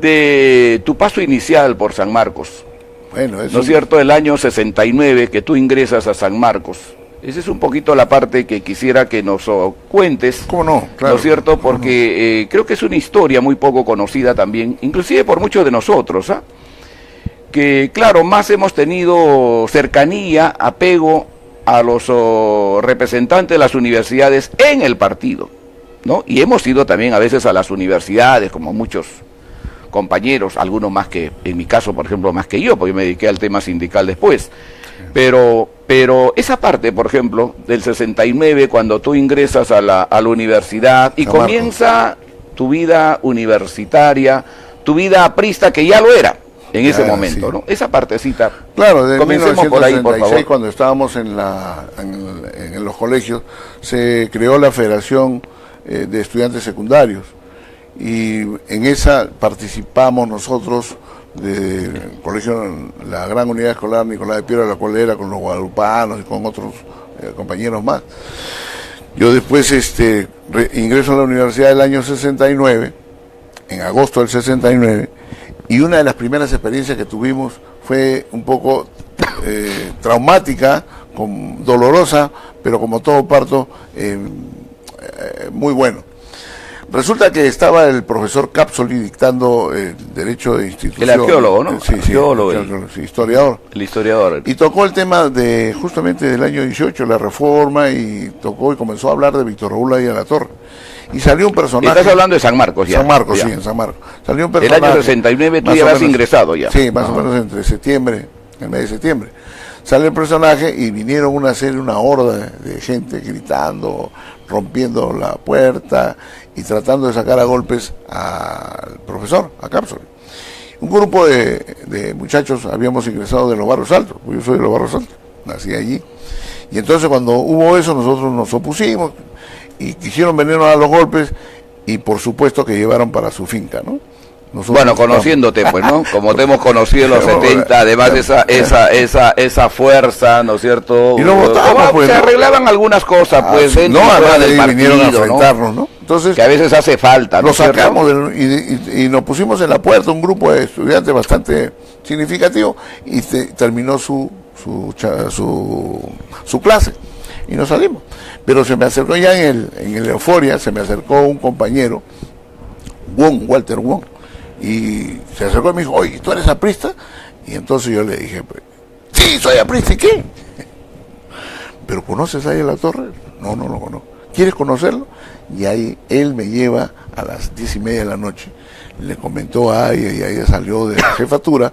de tu paso inicial por San Marcos. Bueno, ¿no es cierto? El año 69 que tú ingresas a San Marcos. Esa es un poquito la parte que quisiera que nos cuentes. ¿Cómo no? Claro. ¿No es cierto? Porque creo que es una historia muy poco conocida también, inclusive por muchos de nosotros, ¿ah? Que claro, más hemos tenido cercanía, apego a los representantes de las universidades en el partido, ¿no? Y hemos ido también a veces a las universidades, como muchos compañeros, algunos más que, en mi caso, por ejemplo, más que yo, porque me dediqué al tema sindical después. Pero esa parte, por ejemplo, del 69, cuando tú ingresas a la universidad y comienza tu vida universitaria, tu vida aprista, que ya lo era en ese momento, sí, ¿no? Esa partecita. Claro, de comencemos por ahí, por favor. Cuando estábamos en los colegios, se creó la Federación de Estudiantes Secundarios, y en esa participamos nosotros del colegio, la Gran Unidad Escolar Nicolás de Piedra, la cual era con los guadalupanos y con otros compañeros más. Yo después ingreso a la universidad del año 69, en agosto del 69, y una de las primeras experiencias que tuvimos fue un poco traumática, dolorosa, pero como todo parto, muy bueno. Resulta que estaba el profesor Capsoli dictando el derecho de institución. El arqueólogo, ¿no? Sí, arqueólogo, sí, historiador. El historiador. Y tocó el tema de justamente del año 18, la reforma, y tocó y comenzó a hablar de Víctor Raúl Aya La Torre. Y salió un personaje. Estás hablando de San Marcos, ya. San Marcos, ya. sí, en San Marcos. Salió un personaje. El año 69 tú ya habías ingresado ya. Sí, más o menos entre septiembre, el mes de septiembre. Sale el personaje y vinieron una horda de gente gritando, rompiendo la puerta y tratando de sacar a golpes al profesor, a Capsoli. Un grupo de muchachos habíamos ingresado de los Barrios Altos, yo soy de los Barrios Altos, nací allí. Y entonces cuando hubo eso nosotros nos opusimos y quisieron venirnos a los golpes y por supuesto que llevaron para su finca, ¿no? Nosotros bueno, conociéndote, pues, ¿no? Como te hemos conocido en los 70, además esa fuerza, ¿no es cierto? Y lo votamos, pues, se ¿no? arreglaban algunas cosas, pues, no, además de ahí vinieron a enfrentarnos, ¿no? Entonces, que a veces hace falta, ¿no? Lo sacamos y nos pusimos en la puerta, un grupo de estudiantes bastante significativo, y terminó su clase, y nos salimos. Pero se me acercó ya en el euforia, se me acercó un compañero, Walter Wong, y se acercó y me dijo, oye, ¿tú eres aprista? Y entonces yo le dije, pues, sí, soy aprista, ¿y qué? ¿Pero conoces a Aya La Torre? No, no lo conozco. ¿Quieres conocerlo? Y ahí él me lleva a las 10:30 de la noche, le comentó a Aya, y Aya salió de la jefatura,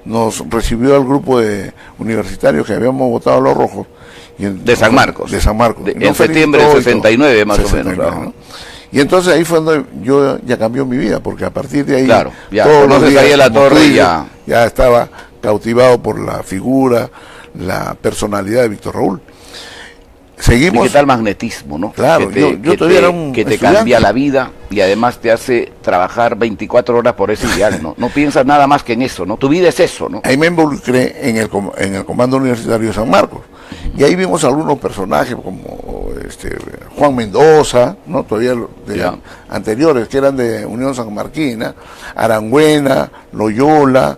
nos recibió al grupo de universitarios que habíamos votado a los rojos. De San Marcos. De San Marcos. En septiembre del 69, más o menos. ¿no? Y entonces ahí fue donde yo ya cambió mi vida, porque a partir de ahí, claro, ya, todos los días, Aya La Torre ya estaba cautivado por la figura, la personalidad de Víctor Raúl. Seguimos. ¿Y qué tal magnetismo, no? Claro, que te cambia la vida y además te hace trabajar 24 horas por ese ideal, ¿no? No piensas nada más que en eso, ¿no? Tu vida es eso, ¿no? Ahí me involucré en el Comando Universitario de San Marcos. Y ahí vimos algunos personajes como Juan Mendoza, ¿no? Todavía anteriores, que eran de Unión Sanmarquina, Arangüena, Loyola,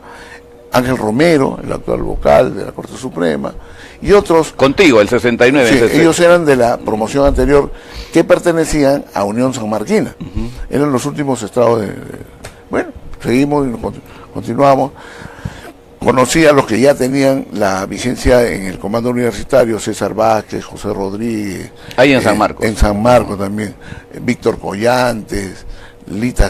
Ángel Romero, el actual vocal de la Corte Suprema, y otros. Contigo, el 69. Sí, ellos eran de la promoción anterior que pertenecían a Unión Sanmarquina. Eran los últimos estados bueno, seguimos y continuamos. Conocí a los que ya tenían la vigencia en el comando universitario, César Vázquez, José Rodríguez. Ahí en San Marcos. En San Marcos también. Víctor Collantes, Lita,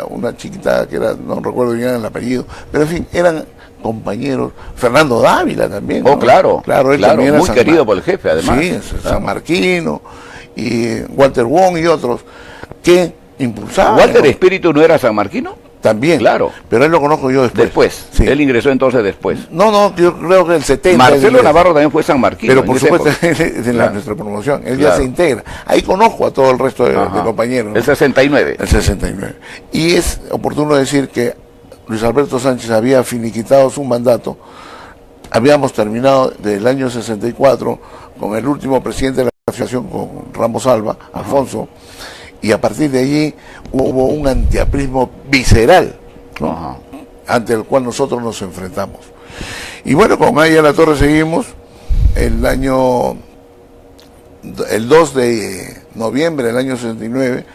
una chiquita que era, no recuerdo bien el apellido, pero en fin, eran compañeros. Fernando Dávila también, ¿no? Oh, claro, él también era muy querido por el jefe, además. Sí, sanmarquino, y Walter Wong y otros, que impulsaban. ¿Walter Espíritu no era sanmarquino? También, claro, pero él lo conozco yo después. Sí. Él ingresó entonces después. No, yo creo que el 70. Marcelo Navarro también fue sanmarquino. Pero por supuesto, en nuestra promoción, él ya se integra. Ahí conozco a todo el resto de compañeros, ¿no? El 69. El 69. Y es oportuno decir que Luis Alberto Sánchez había finiquitado su mandato. Habíamos terminado del año 64 con el último presidente de la asociación, con Ramos Alba, Alfonso. Y a partir de allí hubo un antiaprismo visceral, ¿no? Ante el cual nosotros nos enfrentamos. Y bueno, con Aya La Torre seguimos. El 2 de noviembre del año 69,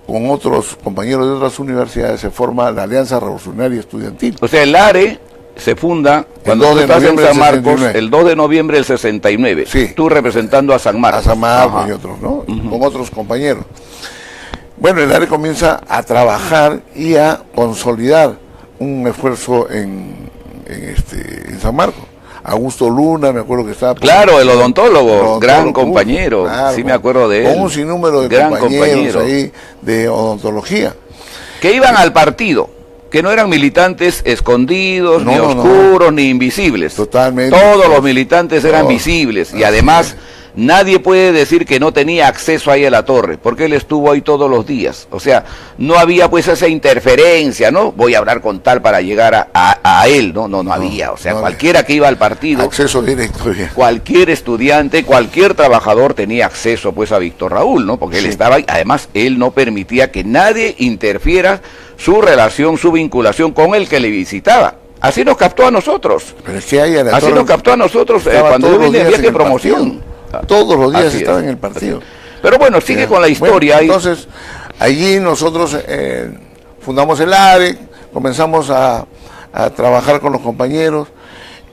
con otros compañeros de otras universidades, se forma la Alianza Revolucionaria Estudiantil. O sea, el ARE se funda cuando tú estás en San Marcos, el 2 de noviembre del 69. Sí. Tú representando a San Marcos. A San Marcos y otros, ¿no? Con otros compañeros. Bueno, el ARE comienza a trabajar y a consolidar un esfuerzo en San Marcos. Augusto Luna, me acuerdo que estaba... Claro, el odontólogo, gran compañero, claro, sí me acuerdo de él. Con un sinnúmero de compañeros ahí de odontología. Que iban al partido, que no eran militantes escondidos, ni oscuros, ni invisibles. Totalmente. Todos los militantes eran visibles y además... Nadie puede decir que no tenía acceso ahí a La Torre, porque él estuvo ahí todos los días. O sea, no había pues esa interferencia, ¿no? Voy a hablar con tal para llegar a él, ¿no? No había. O sea, cualquiera que iba al partido, acceso directo. Cualquier estudiante, cualquier trabajador tenía acceso pues a Víctor Raúl, ¿no? Porque él estaba ahí. Además, él no permitía que nadie interfiera su relación, su vinculación con el que le visitaba. Así nos captó a nosotros. Pero es que así nos captó a nosotros cuando yo vine de viaje de promoción. Todos los días estaba en el partido. Pero bueno, sigue con la historia. Bueno, entonces, Allí nosotros fundamos el ARE, comenzamos a trabajar con los compañeros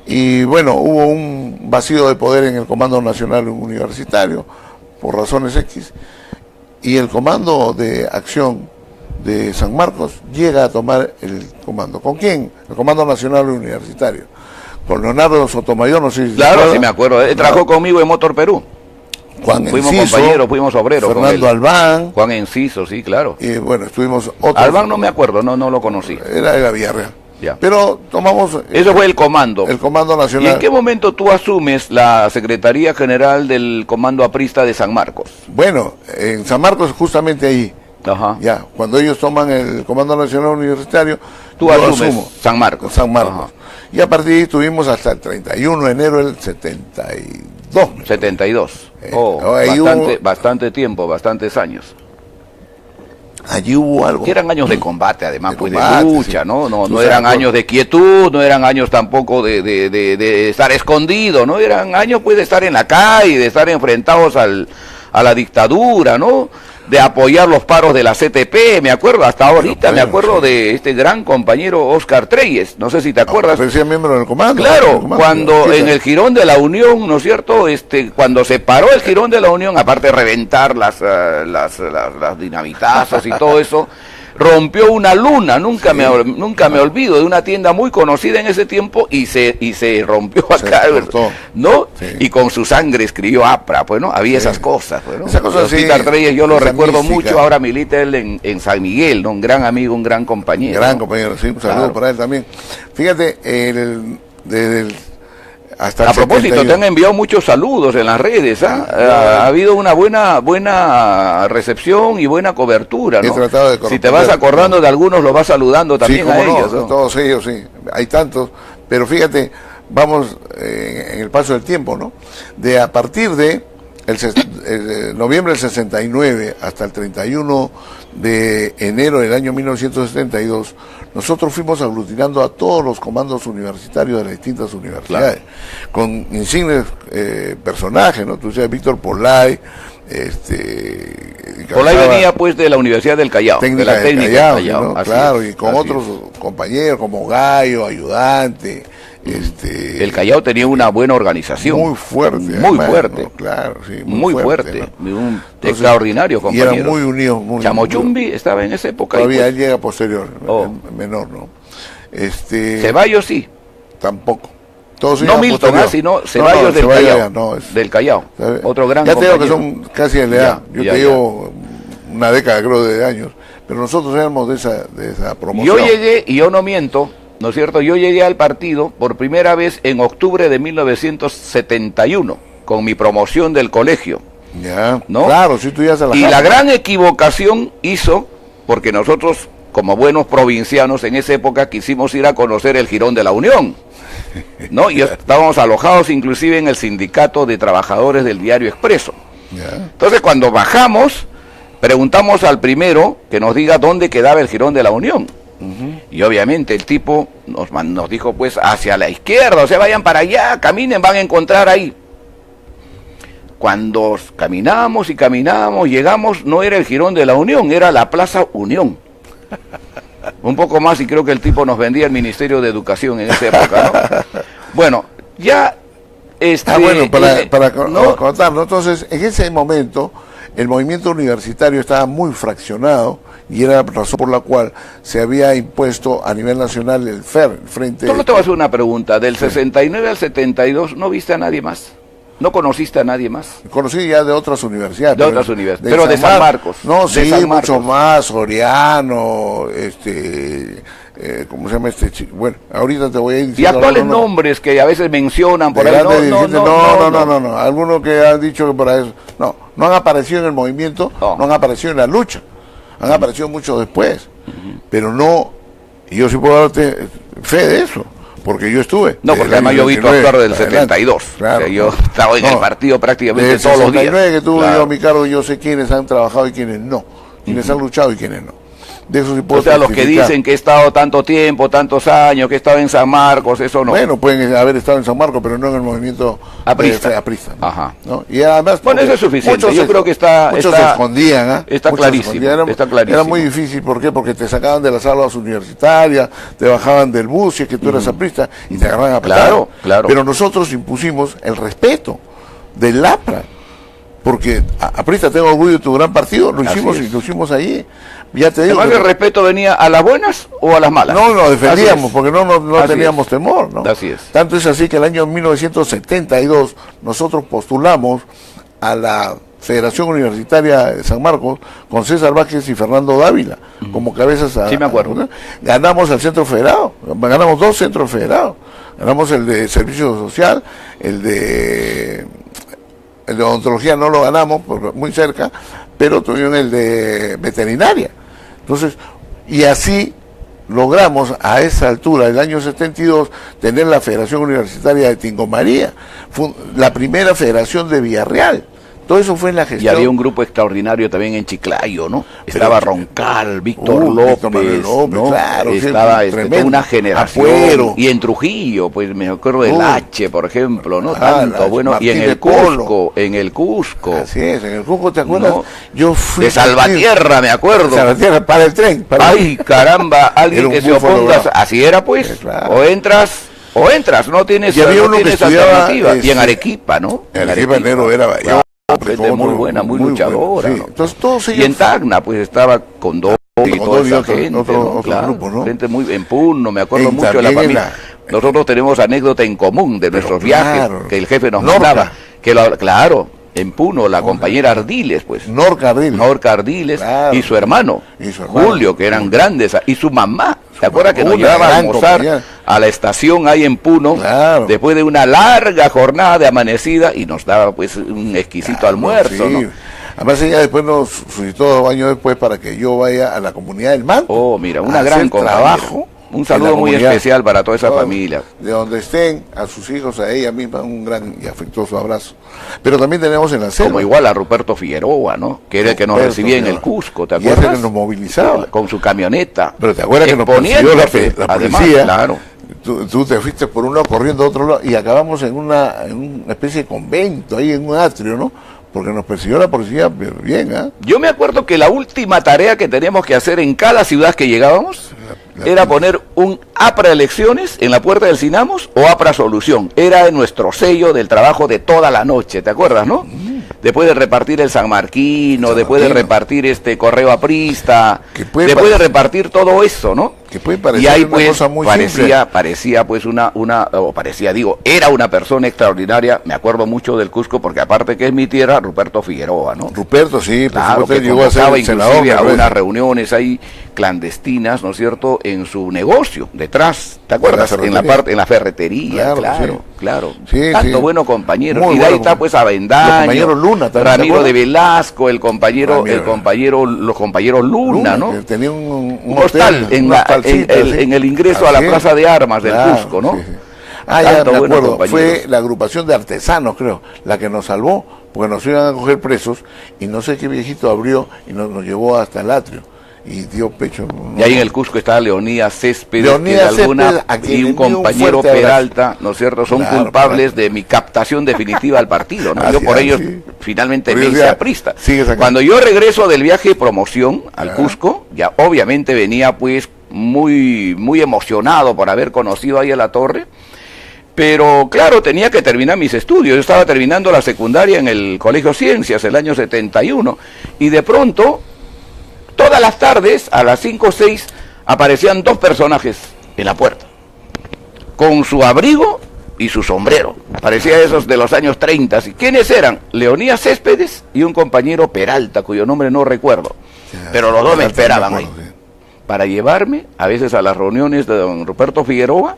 y bueno, hubo un vacío de poder en el Comando Nacional Universitario por razones X y el Comando de Acción de San Marcos llega a tomar el comando. ¿Con quién? El Comando Nacional Universitario. Con Leonardo Sotomayor, no sé si... Claro, sí me acuerdo. Él trabajó conmigo en Motor Perú. Fuimos compañeros, fuimos obreros. Fernando Albán. Juan Enciso, sí, claro. Y bueno, estuvimos otros. Albán no me acuerdo, no lo conocí. Era Villarreal. Ya. Pero tomamos... Eso fue el comando. El Comando Nacional. ¿Y en qué momento tú asumes la Secretaría General del Comando Aprista de San Marcos? Bueno, en San Marcos justamente ahí. Ajá. Ya, cuando ellos toman el Comando Nacional Universitario, tú asumes San Marcos. San Marcos. Ajá. Y a partir de ahí estuvimos hasta el 31 de enero del 72. 72. Bastante tiempo, bastantes años. Allí hubo algo. Que eran años de combate, además, de lucha, sí. No eran años de quietud, no eran años tampoco de estar escondido, ¿no? Eran años, pues, de estar en la calle, de estar enfrentados a la dictadura, ¿no? De apoyar los paros de la CTP, me acuerdo, hasta ahorita me acuerdo de este gran compañero Oscar Treyes, no sé si te acuerdas. Parecía miembro del comando. Claro, cuando en el Jirón de la Unión, ¿no es cierto? Cuando se paró el Jirón de la Unión, aparte de reventar las dinamitazos y todo eso, rompió una luna, nunca me olvido, de una tienda muy conocida en ese tiempo y se rompió acá, ¿no? Sí. Y con su sangre escribió APRA, pues, ¿no? Había esas cosas, pues, ¿no? Esas cosas, sí. Oscar Treyes, yo lo recuerdo mucho, ahora milita él en San Miguel, ¿no? Un gran amigo, un gran compañero. Gran compañero, sí, un saludo para él también. Fíjate, a propósito, te han enviado muchos saludos en las redes, ¿ah? Ha habido una buena recepción y buena cobertura, ¿no? Si te vas acordando de algunos, los vas saludando también a ellos, ¿no? Todos ellos, sí, hay tantos, pero fíjate, vamos en el paso del tiempo, ¿no? A partir de noviembre del 69 hasta el 31 de enero del año 1972, nosotros fuimos aglutinando a todos los comandos universitarios de las distintas universidades, claro, con insignes personajes, ¿no? Tú sabes, Víctor Polay, Polay venía pues de la Universidad del Callao, de la técnica del Callao, ¿no? Claro, y con otros compañeros como Gallo, ayudante. El Callao tenía una buena organización. Muy fuerte. Muy fuerte. ¿No? Claro, sí. Muy fuerte. ¿No? Un extraordinario compañero. Y eran muy unidos. Chamochumbi estaba en esa época. Todavía él llega posterior, menor, ¿no? Ceballos sí. Tampoco. No Milton, sino Ceballos del Callao. Del Callao. Otro gran compañero. Ya te digo que son casi de la edad. Yo te digo una década, creo, de años. Pero nosotros éramos de esa promoción. Yo llegué, y yo no miento, ¿no es cierto? Yo llegué al partido por primera vez en octubre de 1971, con mi promoción del colegio. Ya, ¿no? Claro, sí, tú ya se la Y la gran equivocación hizo, porque nosotros, como buenos provincianos, en esa época quisimos ir a conocer el Jirón de la Unión, ¿no? Y estábamos alojados inclusive en el sindicato de trabajadores del Diario Expreso. Ya. Entonces, cuando bajamos, preguntamos al primero que nos diga dónde quedaba el Jirón de la Unión. Y obviamente el tipo nos dijo pues hacia la izquierda, o sea, vayan para allá, caminen, van a encontrar ahí. Cuando caminamos, llegamos, no era el Jirón de la Unión, era la Plaza Unión. Un poco más y creo que el tipo nos vendía el Ministerio de Educación en esa época, ¿no? Bueno, ya... bueno, para contarlo, entonces, en ese momento, el movimiento universitario estaba muy fraccionado, y era la razón por la cual se había impuesto a nivel nacional el FER, el Frente... Solo te voy a hacer una pregunta. Del 69 al 72, ¿no viste a nadie más? ¿No conociste a nadie más? Conocí ya de otras universidades. De otras universidades, pero de San Marcos. No, sí, mucho más, Soriano, ¿cómo se llama este chico? Bueno, ahorita te voy a ir diciendo... Y actuales nombres que a veces mencionan por ahí. No, algunos que han dicho que por ahí... No han aparecido en el movimiento, no han aparecido en la lucha. Han aparecido mucho después, pero no, y yo sí puedo darte fe de eso, porque yo estuve. No, porque además yo vi tu actuar del 72, claro, o sea, yo estaba en el partido prácticamente todos los días. Desde el 69 que tuve yo a mi cargo, yo sé quiénes han trabajado y quiénes no, quiénes han luchado y quiénes no. De eso sí puedo O sea, los que dicen que he estado tanto tiempo, tantos años, que he estado en San Marcos, eso no. Bueno, pueden haber estado en San Marcos, pero no en el movimiento aprista. Aprista, ¿no? Ajá. ¿No? Y además, bueno, eso es suficiente. Yo creo que muchos se escondían, ¿eh? Está clarísimo, está clarísimo. Era muy difícil, ¿por qué? Porque te sacaban de las aulas universitarias, te bajaban del bus, si es que tú eras aprista, y te agarraban a patada. Claro, claro. Pero nosotros impusimos el respeto del APRA, porque aprista, tengo orgullo de tu gran partido, lo hicimos y lo hicimos ahí. Ya te digo. Además, el respeto venía a las buenas o a las malas. No, lo defendíamos, porque no teníamos temor, ¿no? Así es. Tanto es así que el año 1972 nosotros postulamos a la Federación Universitaria de San Marcos con César Vázquez y Fernando Dávila como cabezas. Sí, me acuerdo. Ganamos al centro federado, ganamos 2 centros federados. Ganamos el de Servicio Social, el de odontología no lo ganamos, porque muy cerca, pero tuvieron el de veterinaria. Entonces, y así logramos a esa altura, el año 72, tener la Federación Universitaria de Tingomaría, la primera federación de Villarreal. Todo eso fue en la gestión. Y había un grupo extraordinario también en Chiclayo, ¿no? Estaba Roncal, Víctor López, ¿no? Claro, estaba toda una generación. Afuero. Y en Trujillo, pues me acuerdo del H, por ejemplo, ¿no? Tanto, bueno, Martín y en el Cusco, Así es, en el Cusco, ¿te acuerdas? ¿no? Yo fui de Salvatierra, me acuerdo. Salvatierra, para el tren. Ay, caramba, alguien que se oponga, así era pues, claro. o entras, no tienes, y había uno que estudiaba, y en Arequipa, ¿no? En Arequipa enero era gente muy buena, muy luchadora, bueno, sí. ¿no? Entonces, todos ellos, y en Tacna pues estaba con dos y toda esa gente, otro claro, grupo, ¿no? gente muy en Puno, me acuerdo mucho de la familia. Nosotros tenemos anécdota en común de nuestros viajes, que el jefe nos mandaba, claro, en Puno, la compañera Ardiles, pues. Norca Ardiles, claro. y su hermano, Julio, que eran grandes, y su mamá. ¿Te acuerdas que nos llevaba a almorzar a la estación ahí en Puno, después de una larga jornada de amanecida, y nos daba pues un exquisito almuerzo, sí. ¿no? Además ella después nos solicitó 2 años después para que yo vaya a la comunidad del Manto. Oh, mira, una gran trabajo. Un saludo muy especial para toda esa familia. De donde estén, a sus hijos, a ella misma, un gran y afectuoso abrazo. Pero también tenemos en la selva. Como igual a Ruperto Figueroa, ¿no? Que era el que nos recibía en el Cusco, ¿te acuerdas? Y ese que nos movilizaba. Con su camioneta. Pero ¿te acuerdas que nos persiguió la policía? Además, claro. Tú te fuiste por un lado, corriendo a otro lado, y acabamos en una especie de convento, ahí en un atrio, ¿no? Porque nos persiguió la policía bien, ¿ah? Yo me acuerdo que la última tarea que teníamos que hacer en cada ciudad que llegábamos era poner un APRA Elecciones en la puerta del Cinamos o APRA Solución. Era nuestro sello del trabajo de toda la noche, ¿te acuerdas, no? Después de repartir el San Marquino, después de repartir correo aprista, después de repartir todo eso, ¿no? Que puede parecer y ahí una pues cosa muy simple. parecía pues era una persona extraordinaria. Me acuerdo mucho del Cusco porque aparte que es mi tierra, Ruperto Figueroa, ¿no? Ruperto, sí, claro, que llegó a ser senador, a unas reuniones ahí clandestinas, ¿no es cierto?, en su negocio detrás, ¿te acuerdas? En la ferretería, claro. Sí, tanto bueno compañero. Muy y de ahí bueno, está pues Avendaño, compañero Luna, Ramiro de Velasco, los compañeros Luna, ¿no? Que tenía un hostal en el ingreso a la Plaza de Armas del Cusco, ¿no? Sí. Ya me acuerdo, fue la agrupación de artesanos, creo, la que nos salvó, porque nos iban a coger presos, y no sé qué viejito abrió y nos llevó hasta el atrio. Y dio pecho. Y ahí en el Cusco estaba Leonidas Céspedes, y un compañero Peralta, ¿no es cierto? Son culpables de mi captación definitiva al partido, ¿no? Yo por ellos finalmente me hice aprista. Cuando yo regreso del viaje de promoción al Cusco, ya obviamente venía pues muy emocionado por haber conocido ahí a la torre. Pero claro, tenía que terminar mis estudios. Yo estaba terminando la secundaria en el Colegio Ciencias, el año 71, y de pronto, todas las tardes, a las 5 o 6, aparecían 2 personajes en la puerta, con su abrigo y su sombrero. Parecía esos de los años 30. ¿Quiénes eran? Leonidas Céspedes y un compañero Peralta, cuyo nombre no recuerdo. Pero los dos me esperaban ahí, para llevarme, a veces a las reuniones de don Ruperto Figueroa,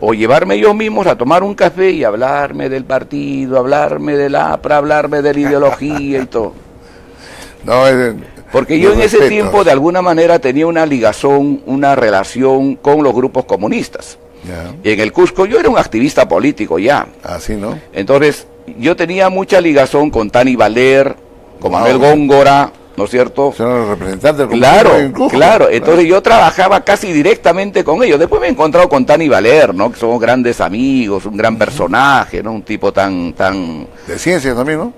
o llevarme ellos mismos a tomar un café y hablarme del partido, hablarme del APRA, hablarme de la ideología y todo. Porque yo en ese tiempo de alguna manera tenía una ligazón, una relación con los grupos comunistas. Y en el Cusco yo era un activista político ya. Así, ¿no? Entonces yo tenía mucha ligazón con Tani Valer, con Manuel Góngora, ¿no es cierto? Son los representantes del claro, en Cusco. Claro, entonces yo trabajaba casi directamente con ellos. Después me he encontrado con Tani Valer, ¿no? Que somos grandes amigos, un gran personaje, ¿no? Un tipo tan... De ciencias también, ¿no?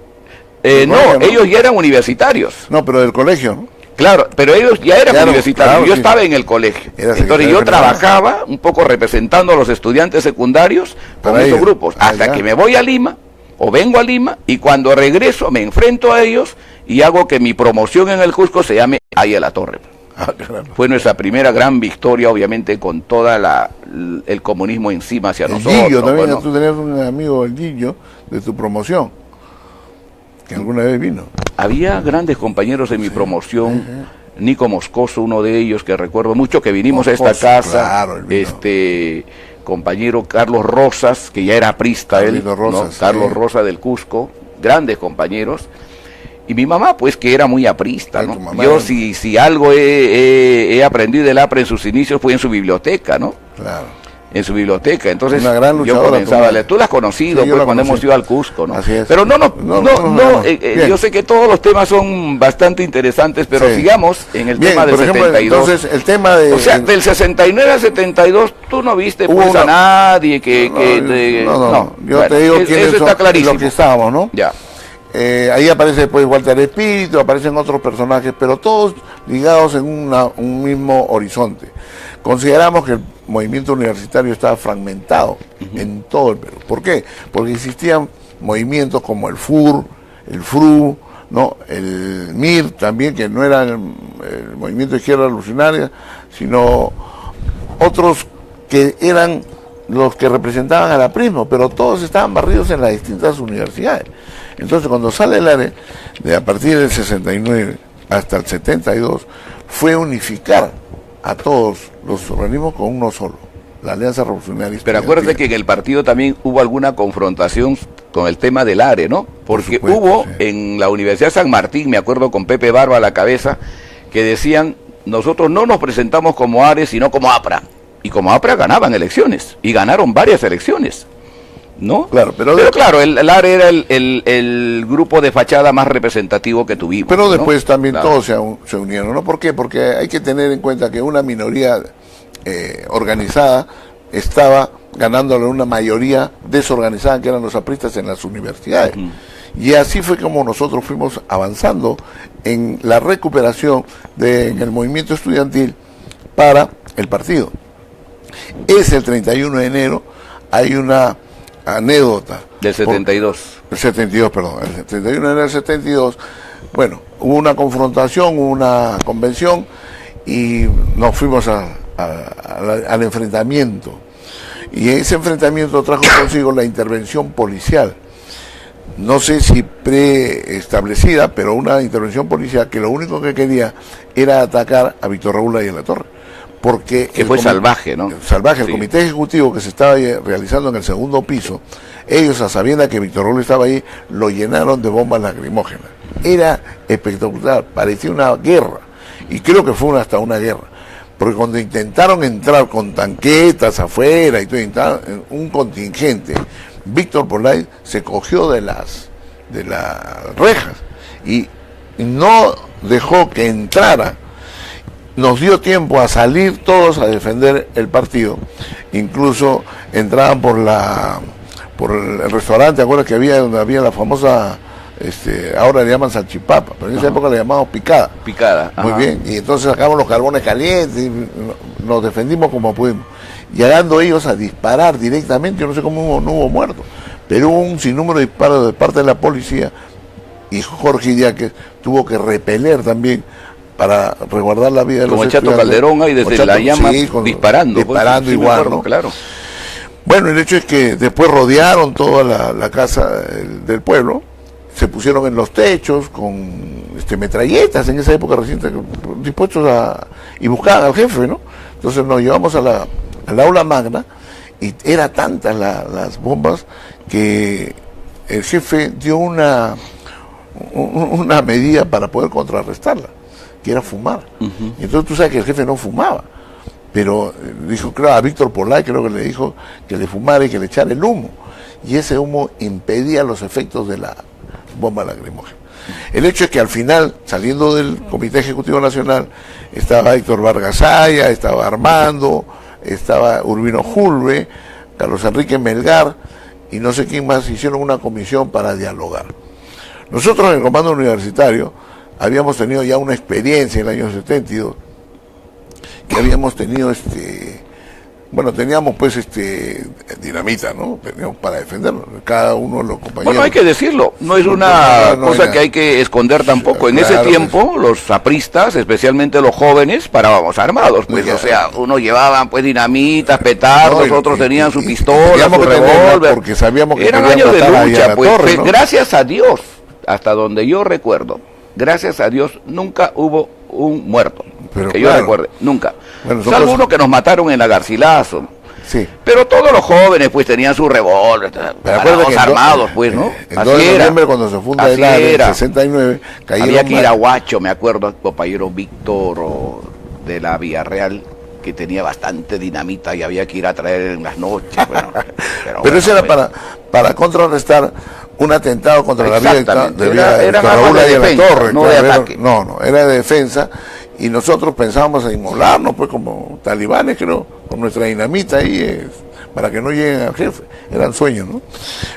No, ellos ya eran universitarios. No, pero del colegio, ¿no? Claro, pero ellos ya eran universitarios, claro, yo sí. estaba en el colegio. Entonces yo trabajaba un poco representando a los estudiantes secundarios con esos grupos, hasta que me voy a Lima, o vengo a Lima, y cuando regreso me enfrento a ellos y hago que mi promoción en el Cusco se llame Ahí a la Torre. Fue nuestra primera gran victoria, obviamente, con toda el comunismo encima hacia nosotros. Gillo también, bueno. Tú tenías un amigo, el Gillo, de tu promoción, que alguna vez vino. Había grandes compañeros de mi promoción, Nico Moscoso, uno de ellos, que recuerdo mucho, que vinimos a esta casa, claro, compañero Carlos Rosas, que ya era aprista él, Rosas, ¿no? Carlos Rosas del Cusco, grandes compañeros. Y mi mamá, pues, que era muy aprista, ¿no? Yo, si algo he aprendido del APRE en sus inicios, fue en su biblioteca, ¿no? Claro. En su biblioteca, entonces una gran yo comenzaba a leer. Tú la has conocido, sí, pues, cuando hemos ido al Cusco, ¿no? Así es. Pero yo sé que todos los temas son bastante interesantes, pero sigamos en el tema del 72. Entonces, el tema de... O sea, del 69 al 72, tú no viste pues a nadie que... No, yo bueno, te digo eso está clarísimo. Lo que estábamos, ¿no? Ya. Ahí aparece después Walter Espíritu, aparecen otros personajes, pero todos ligados en un mismo horizonte. Consideramos que el movimiento universitario estaba fragmentado en todo el Perú. ¿Por qué? Porque existían movimientos como el FUR, el FRU, ¿no? El MIR también, que no era el movimiento de izquierda revolucionaria, sino otros que eran los que representaban al aprismo, pero todos estaban barridos en las distintas universidades. Entonces, cuando sale el ARE, a partir del 69 hasta el 72, fue unificar a todos los organismos con uno solo, la Alianza Revolucionaria. Pero acuérdate que en el partido también hubo alguna confrontación con el tema del ARE, ¿no? Porque Por supuesto, hubo en la Universidad de San Martín, me acuerdo con Pepe Barba a la cabeza, que decían, nosotros no nos presentamos como ARE, sino como APRA. Y como APRA ganaban elecciones, y ganaron varias elecciones, ¿no? Claro, pero claro, el ARE era el grupo de fachada más representativo que tuvimos. Pero después, ¿no? También claro, todos se unieron, ¿no? ¿Por qué? Porque hay que tener en cuenta que una minoría organizada estaba ganándole una mayoría desorganizada, que eran los apristas en las universidades. Y así fue como nosotros fuimos avanzando en la recuperación en el movimiento estudiantil para el partido. Es el 31 de enero, hay una anécdota. Del 72. El 72, perdón. El 31 de enero del 72, bueno, hubo una confrontación, hubo una convención y nos fuimos al enfrentamiento. Y ese enfrentamiento trajo consigo la intervención policial. No sé si preestablecida, pero una intervención policial que lo único que quería era atacar a Víctor Raúl Ayala la Torre. Porque fue salvaje, ¿no? Salvaje, el comité ejecutivo que se estaba realizando en el segundo piso, ellos a sabiendas que Víctor Raúl estaba ahí, lo llenaron de bombas lacrimógenas. Era espectacular, parecía una guerra, y creo que fue hasta una guerra, porque cuando intentaron entrar con tanquetas afuera y todo, un contingente, Víctor Polay se cogió de las rejas y no dejó que entrara. Nos dio tiempo a salir todos a defender el partido. Incluso entraban por el restaurante, ¿te acuerdas que había donde había la famosa, ahora le llaman salchipapa, pero en esa época le llamamos picada? Picada. Muy bien, y entonces sacamos los carbones calientes y nos defendimos como pudimos. Llegando ellos a disparar directamente, yo no sé cómo no hubo muertos, pero hubo un sinnúmero de disparos de parte de la policía y Jorge Idiáquez tuvo que repeler también para resguardar la vida de los estudiantes. Como Chato Calderón ahí desde la llama disparando igual, ¿no? Claro. Bueno, el hecho es que después rodearon toda la casa del pueblo, se pusieron en los techos con metralletas en esa época reciente, dispuestos y buscaban al jefe, ¿no? Entonces nos llevamos al aula magna y era tantas las bombas que el jefe dio una medida para poder contrarrestarla, que era fumar. Y entonces tú sabes que el jefe no fumaba, pero dijo, claro, a Víctor Polay creo que le dijo que le fumara y que le echara el humo, y ese humo impedía los efectos de la bomba lacrimógena. El hecho es que al final, saliendo del Comité Ejecutivo Nacional, estaba Héctor Vargas Saya, estaba Armando, estaba Urbino Julve, Carlos Enrique Melgar, y no sé quién más, hicieron una comisión para dialogar. Nosotros en el Comando Universitario habíamos tenido ya una experiencia en el año 72, que habíamos tenido teníamos pues dinamita, ¿no? Teníamos para defendernos, cada uno de los compañeros. Bueno, hay que decirlo, no es una cosa que hay que esconder tampoco. En ese tiempo, los zapristas, especialmente los jóvenes, parábamos armados, pues, o sea, uno llevaba pues dinamitas, petardos, otros tenían su pistola, su revólver, porque sabíamos que eran años de lucha, pues, torre, ¿no? Gracias a Dios, hasta donde yo recuerdo, gracias a Dios, nunca hubo un muerto. Pero que yo recuerde, nunca. Bueno, salvo uno que nos mataron en la Garcilaso. Sí. Pero todos los jóvenes pues tenían su revólver, armados pues, ¿no? En 2 de noviembre, cuando se funda el ARE, en 69, había que ir a Huacho, me acuerdo, el compañero Víctor de la Villarreal, que tenía bastante dinamita y había que ir a traer en las noches. Bueno, pero eso era para contrarrestar un atentado contra la vida de Raúl Ayala Torre. No de ataque. No, era de defensa. Y nosotros pensábamos en inmolarnos, pues como talibanes, creo, con nuestra dinamita ahí, para que no lleguen al jefe. Eran sueños, ¿no?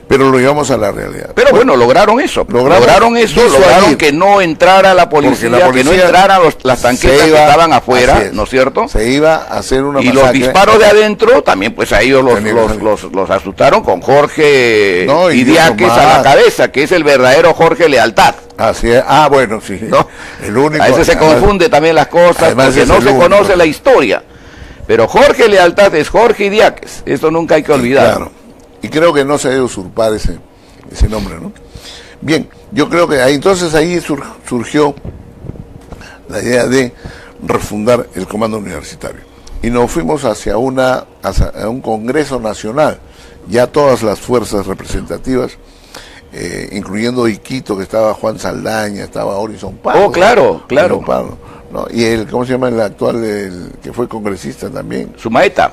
Pero lo llevamos a la realidad. Pero bueno, lograron eso. Lograron que no entrara la policía, que no entraran las tanquetas que estaban afuera, ¿no es cierto? Se iba a hacer una masacre. Y los disparos de adentro, también pues a ellos los asustaron con Jorge Idiáquez a la cabeza, que es el verdadero Jorge Lealtad. Así es. Bueno, sí. ¿No? El único. A veces se confunde también las cosas, porque no se conoce la historia. Pero Jorge Lealtad es Jorge Idiáquez, eso nunca hay que olvidar. Claro, y creo que no se debe usurpar ese nombre, ¿no? Bien, yo creo que ahí surgió la idea de refundar el Comando Universitario. Y nos fuimos hacia un Congreso Nacional, ya todas las fuerzas representativas, incluyendo Iquito, que estaba Juan Saldaña, estaba Horizon Pardo. Oh, claro. ¿No? Y ¿cómo se llama el actual, que fue congresista también? Sumaeta.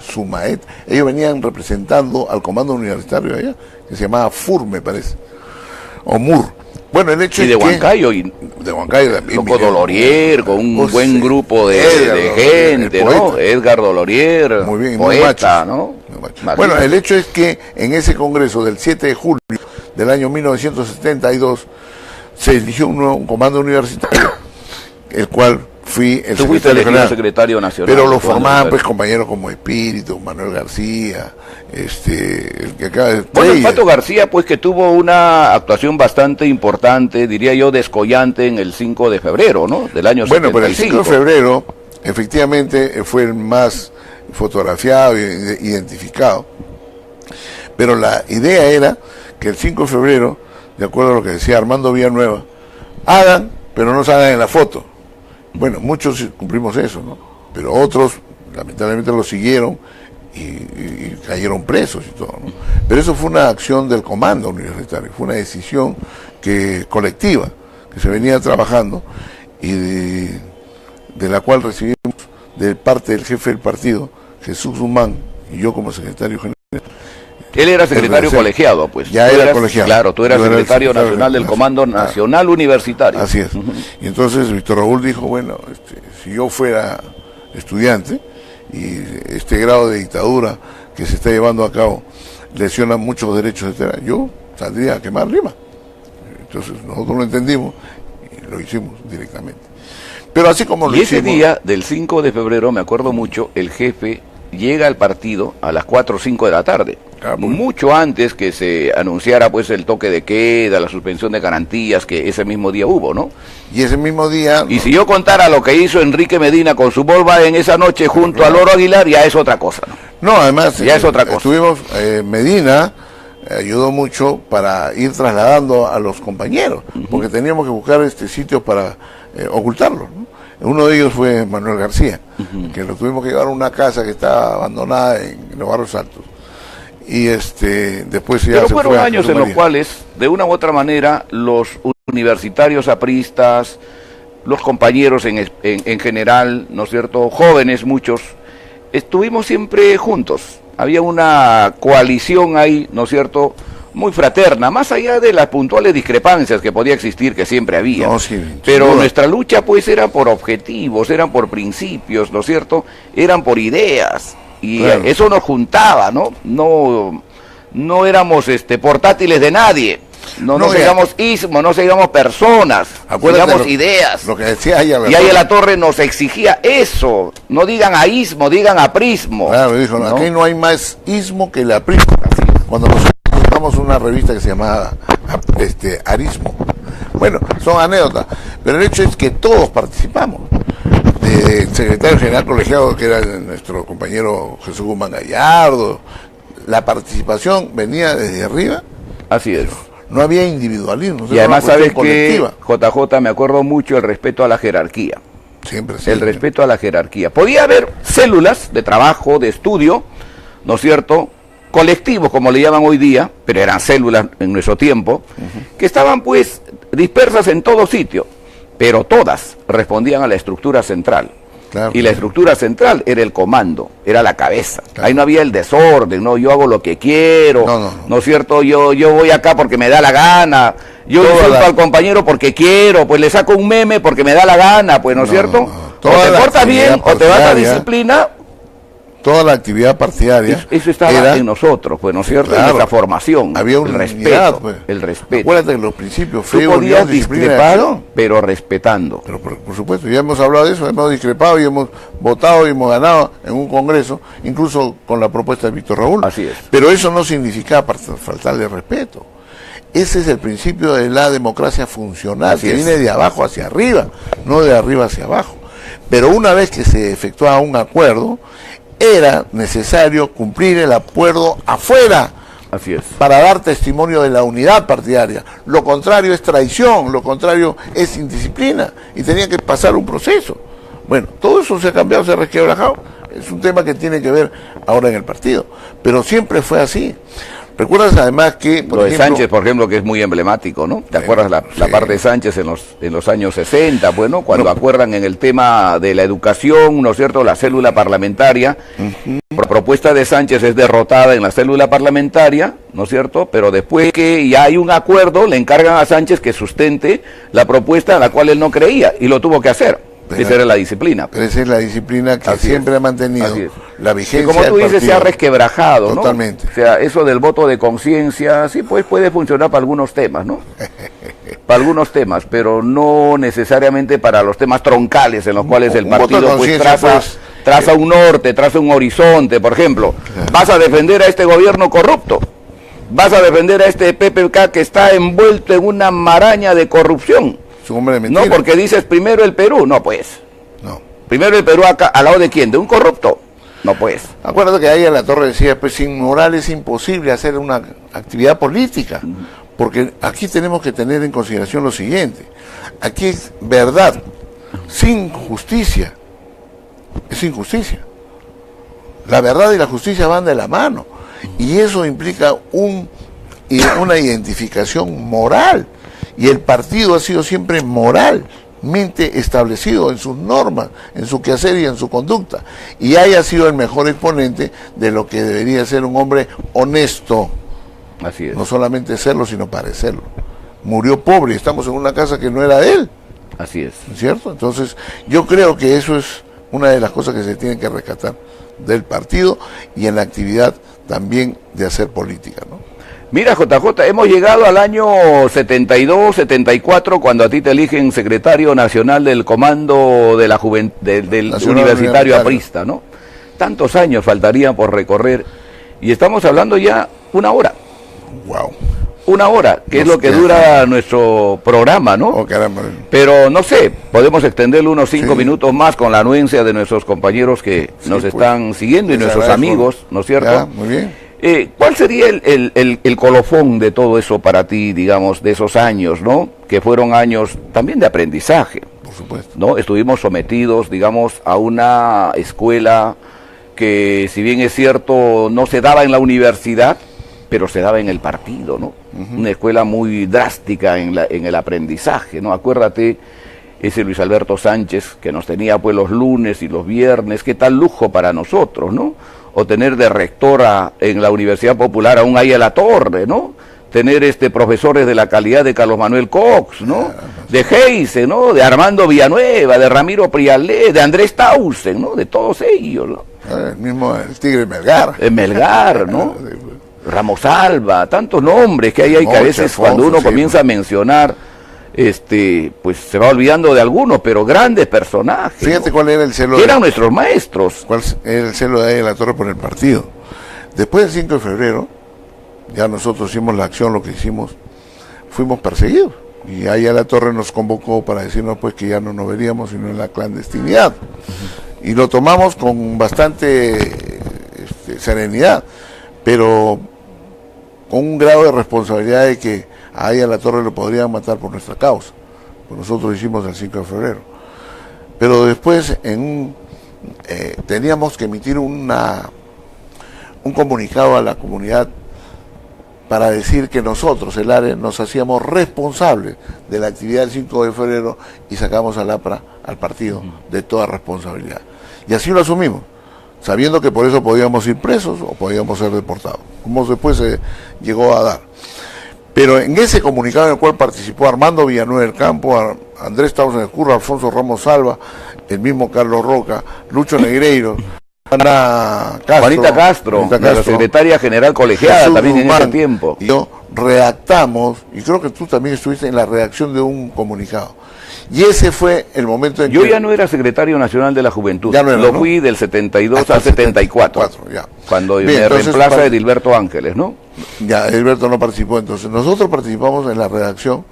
Ellos venían representando al Comando Universitario allá, que se llamaba FUR, me parece, o MUR. Bueno, el hecho es de Huancayo, de Huancayo también. Loco Dolorier, con un buen grupo de gente, ¿no? Edgar Dolorier, muy bien, poeta, ¿no? Bueno, el hecho es que en ese congreso del 7 de julio del año 1972 se eligió un comando universitario, el cual fui el secretario nacional. Pero lo formaban pues compañeros como Espíritu, Manuel García, el que acaba de... Bueno, el Pato García pues que tuvo una actuación bastante importante, diría yo descollante, en el 5 de febrero, ¿no? Del año 75. Bueno, pero el 5 de febrero efectivamente fue el más fotografiado e identificado. Pero la idea era que el 5 de febrero, de acuerdo a lo que decía Armando Villanueva, hagan, pero no salgan en la foto. Bueno, muchos cumplimos eso, ¿no? Pero otros, lamentablemente, lo siguieron y cayeron presos y todo, ¿no? Pero eso fue una acción del Comando Universitario, fue una decisión colectiva, que se venía trabajando y de la cual recibimos de parte del jefe del partido, Jesús Humán, y yo como secretario general. Él era secretario colegiado, pues. Ya era colegiado. Claro, tú eras secretario nacional del Comando Nacional Universitario. Así es. Y entonces Víctor Raúl dijo, bueno, si yo fuera estudiante y este grado de dictadura que se está llevando a cabo lesiona muchos derechos, etcétera, yo saldría a quemar Lima. Entonces nosotros lo entendimos y lo hicimos directamente. Pero así como lo hicimos... Y ese día del 5 de febrero, me acuerdo mucho, el jefe llega al partido a las 4 o 5 de la tarde. Mucho antes que se anunciara pues el toque de queda, la suspensión de garantías que ese mismo día hubo, ¿no? Y ese mismo día... Y si yo contara lo que hizo Enrique Medina con su Volkswagen en esa noche junto a Loro Aguilar, ya es otra cosa, ¿no? No, además... Ya es otra cosa. Estuvimos... Medina ayudó mucho para ir trasladando a los compañeros, porque teníamos que buscar sitios para ocultarlos, ¿no? Uno de ellos fue Manuel García, que lo tuvimos que llevar a una casa que estaba abandonada en los Barrios Altos. Y después ya... Pero fueron años en los cuales, de una u otra manera, los universitarios apristas, los compañeros en general, ¿no es cierto?, jóvenes muchos, estuvimos siempre juntos. Había una coalición ahí, ¿no es cierto?, muy fraterna, más allá de las puntuales discrepancias que podía existir, que siempre había. No, sí, pero nuestra lucha pues era por objetivos, eran por principios, ¿no es cierto? Eran por ideas, y claro, eso nos juntaba, ¿no? No éramos portátiles de nadie. No seamos ismos, no seamos personas, digamos ideas. Lo que decía Yaya La Torre nos exigía eso. No digan a ismo, digan a prismo. Claro, dijo, ¿no? Aquí no hay más ismo que el aprismo. Cuando nosotros buscamos una revista que se llamaba Arismo. Bueno, son anécdotas, pero el hecho es que todos participamos. El secretario general colegiado, que era nuestro compañero Jesús Guzmán Gallardo, la participación venía desde arriba. Así es. No había individualismo. Y además, ¿sabes qué, JJ? Me acuerdo mucho el respeto a la jerarquía. Siempre, sí. El respeto a la jerarquía. Podía haber células de trabajo, de estudio, ¿no es cierto?, colectivos, como le llaman hoy día, pero eran células en nuestro tiempo, que estaban pues dispersas en todo sitio, pero todas respondían a la estructura central. Claro, y la estructura central era el comando, era la cabeza. Claro. Ahí no había el desorden, no, yo hago lo que quiero, ¿no es cierto? Yo voy acá porque me da la gana, yo insulto al compañero porque quiero, pues le saco un meme porque me da la gana, pues, ¿no es cierto? O te portas bien, o te vas a disciplina. Toda la actividad partidaria. Eso estaba en nosotros, pues, ¿no es cierto? Claro, en nuestra formación. Había un respeto. Pues. El respeto. Acuérdate que los principios fue unión, discrepar, pero respetando. Pero por supuesto, ya hemos hablado de eso, hemos discrepado y hemos votado y hemos ganado en un congreso, incluso con la propuesta de Víctor Raúl. Así es. Pero eso no significaba faltarle respeto. Ese es el principio de la democracia funcional, que viene de abajo hacia arriba, no de arriba hacia abajo. Pero una vez que se efectuaba un acuerdo, era necesario cumplir el acuerdo afuera. Así es. Para dar testimonio de la unidad partidaria. Lo contrario es traición, lo contrario es indisciplina, y tenía que pasar un proceso. Bueno, todo eso se ha cambiado, se ha resquebrajado. Es un tema que tiene que ver ahora en el partido, pero siempre fue así. ¿Recuerdas además que, por ejemplo, Sánchez, por ejemplo, que es muy emblemático, ¿no? ¿Te acuerdas la parte de Sánchez en los años 60, bueno, cuando acuerdan en el tema de la educación, ¿no es cierto?, la célula parlamentaria, por propuesta de Sánchez es derrotada en la célula parlamentaria, ¿no es cierto?, pero después que ya hay un acuerdo, le encargan a Sánchez que sustente la propuesta a la cual él no creía, y lo tuvo que hacer. Esa era la disciplina. Pero esa es la disciplina que siempre ha mantenido la vigencia. Y como tú dices, se ha resquebrajado, totalmente, ¿no? O sea, eso del voto de conciencia, sí, pues puede funcionar para algunos temas, ¿no? Para algunos temas, pero no necesariamente para los temas troncales en los cuales el partido pues traza un norte, traza un horizonte. Por ejemplo, vas a defender a este gobierno corrupto, vas a defender a este PPK que está envuelto en una maraña de corrupción. No, porque dices primero el Perú, no pues. No. Primero el Perú acá, ¿al lado de quién? ¿De un corrupto? No pues. Acuérdate que ahí La Torre decía, pues sin moral es imposible hacer una actividad política, porque aquí tenemos que tener en consideración lo siguiente, aquí es verdad, sin justicia, es injusticia. La verdad y la justicia van de la mano, y eso implica una identificación moral. Y el partido ha sido siempre moralmente establecido en sus normas, en su quehacer y en su conducta. Y haya sido el mejor exponente de lo que debería ser un hombre honesto. Así es. No solamente serlo, sino parecerlo. Murió pobre y estamos en una casa que no era de él. Así es. ¿Cierto? Entonces, yo creo que eso es una de las cosas que se tienen que rescatar del partido y en la actividad también de hacer política, ¿no? Mira, JJ, hemos llegado al año 72, 74, cuando a ti te eligen secretario nacional del comando de la del universitario aprista, ¿no? Tantos años faltarían por recorrer, y estamos hablando ya una hora. Wow. Una hora, que es lo que dura nuestro programa, ¿no? Oh, caramba. Pero no sé, podemos extenderlo unos 5 minutos más con la anuencia de nuestros compañeros que nos están siguiendo y nuestros amigos, ¿no es cierto? Ya, muy bien. ¿Cuál sería el colofón de todo eso para ti, digamos, de esos años, ¿no? Que fueron años también de aprendizaje. Por supuesto. ¿No? Estuvimos sometidos, digamos, a una escuela que, si bien es cierto, no se daba en la universidad, pero se daba en el partido, ¿no? Una escuela muy drástica en el aprendizaje, ¿no? Acuérdate, ese Luis Alberto Sánchez, que nos tenía pues los lunes y los viernes, qué tal lujo para nosotros, ¿no? O tener de rectora en la Universidad Popular a un Yaya La Torre, ¿no? tener profesores de la calidad de Carlos Manuel Cox, ¿no? De Heise, ¿no? De Armando Villanueva, de Ramiro Prialé, de Andrés Tausen, ¿no? De todos ellos, ¿no? El mismo el Tigre Melgar. Melgar, ¿no? Ramos Alba, tantos nombres que hay que a veces cuando uno comienza a mencionar, pues se va olvidando de algunos, pero grandes personajes. Fíjate, ¿no? ¿Cuál era el celo? Que eran nuestros maestros. ¿Cuál era el celo de la Torre por el partido? Después del 5 de febrero, ya nosotros hicimos la acción, lo que hicimos, fuimos perseguidos. Y ahí a la Torre nos convocó para decirnos pues que ya no nos veríamos sino en la clandestinidad. Y lo tomamos con bastante serenidad, pero con un grado de responsabilidad de que ahí a la Torre lo podrían matar por nuestra causa. Pues nosotros hicimos el 5 de febrero. Pero después teníamos que emitir un comunicado a la comunidad para decir que nosotros, el área, nos hacíamos responsables de la actividad del 5 de febrero y sacamos al APRA, al partido, de toda responsabilidad. Y así lo asumimos, sabiendo que por eso podíamos ir presos o podíamos ser deportados, como después se llegó a dar. Pero en ese comunicado en el cual participó Armando Villanueva del Campo, Andrés Tausen del Curro, Alfonso Ramos Salva, el mismo Carlos Roca, Lucho Negreiro, Juanita Castro, la secretaria general colegiada Jesús también Guzmán, en ese tiempo. Y yo redactamos, y creo que tú también estuviste en la redacción de un comunicado. Y ese fue el momento en que... Yo ya no era secretario nacional de la Juventud, ya no era, lo fui del 72 hasta al 74, ya. Cuando me reemplaza Edilberto Ángeles, ¿no? Ya, Edilberto no participó, entonces nosotros participamos en la redacción,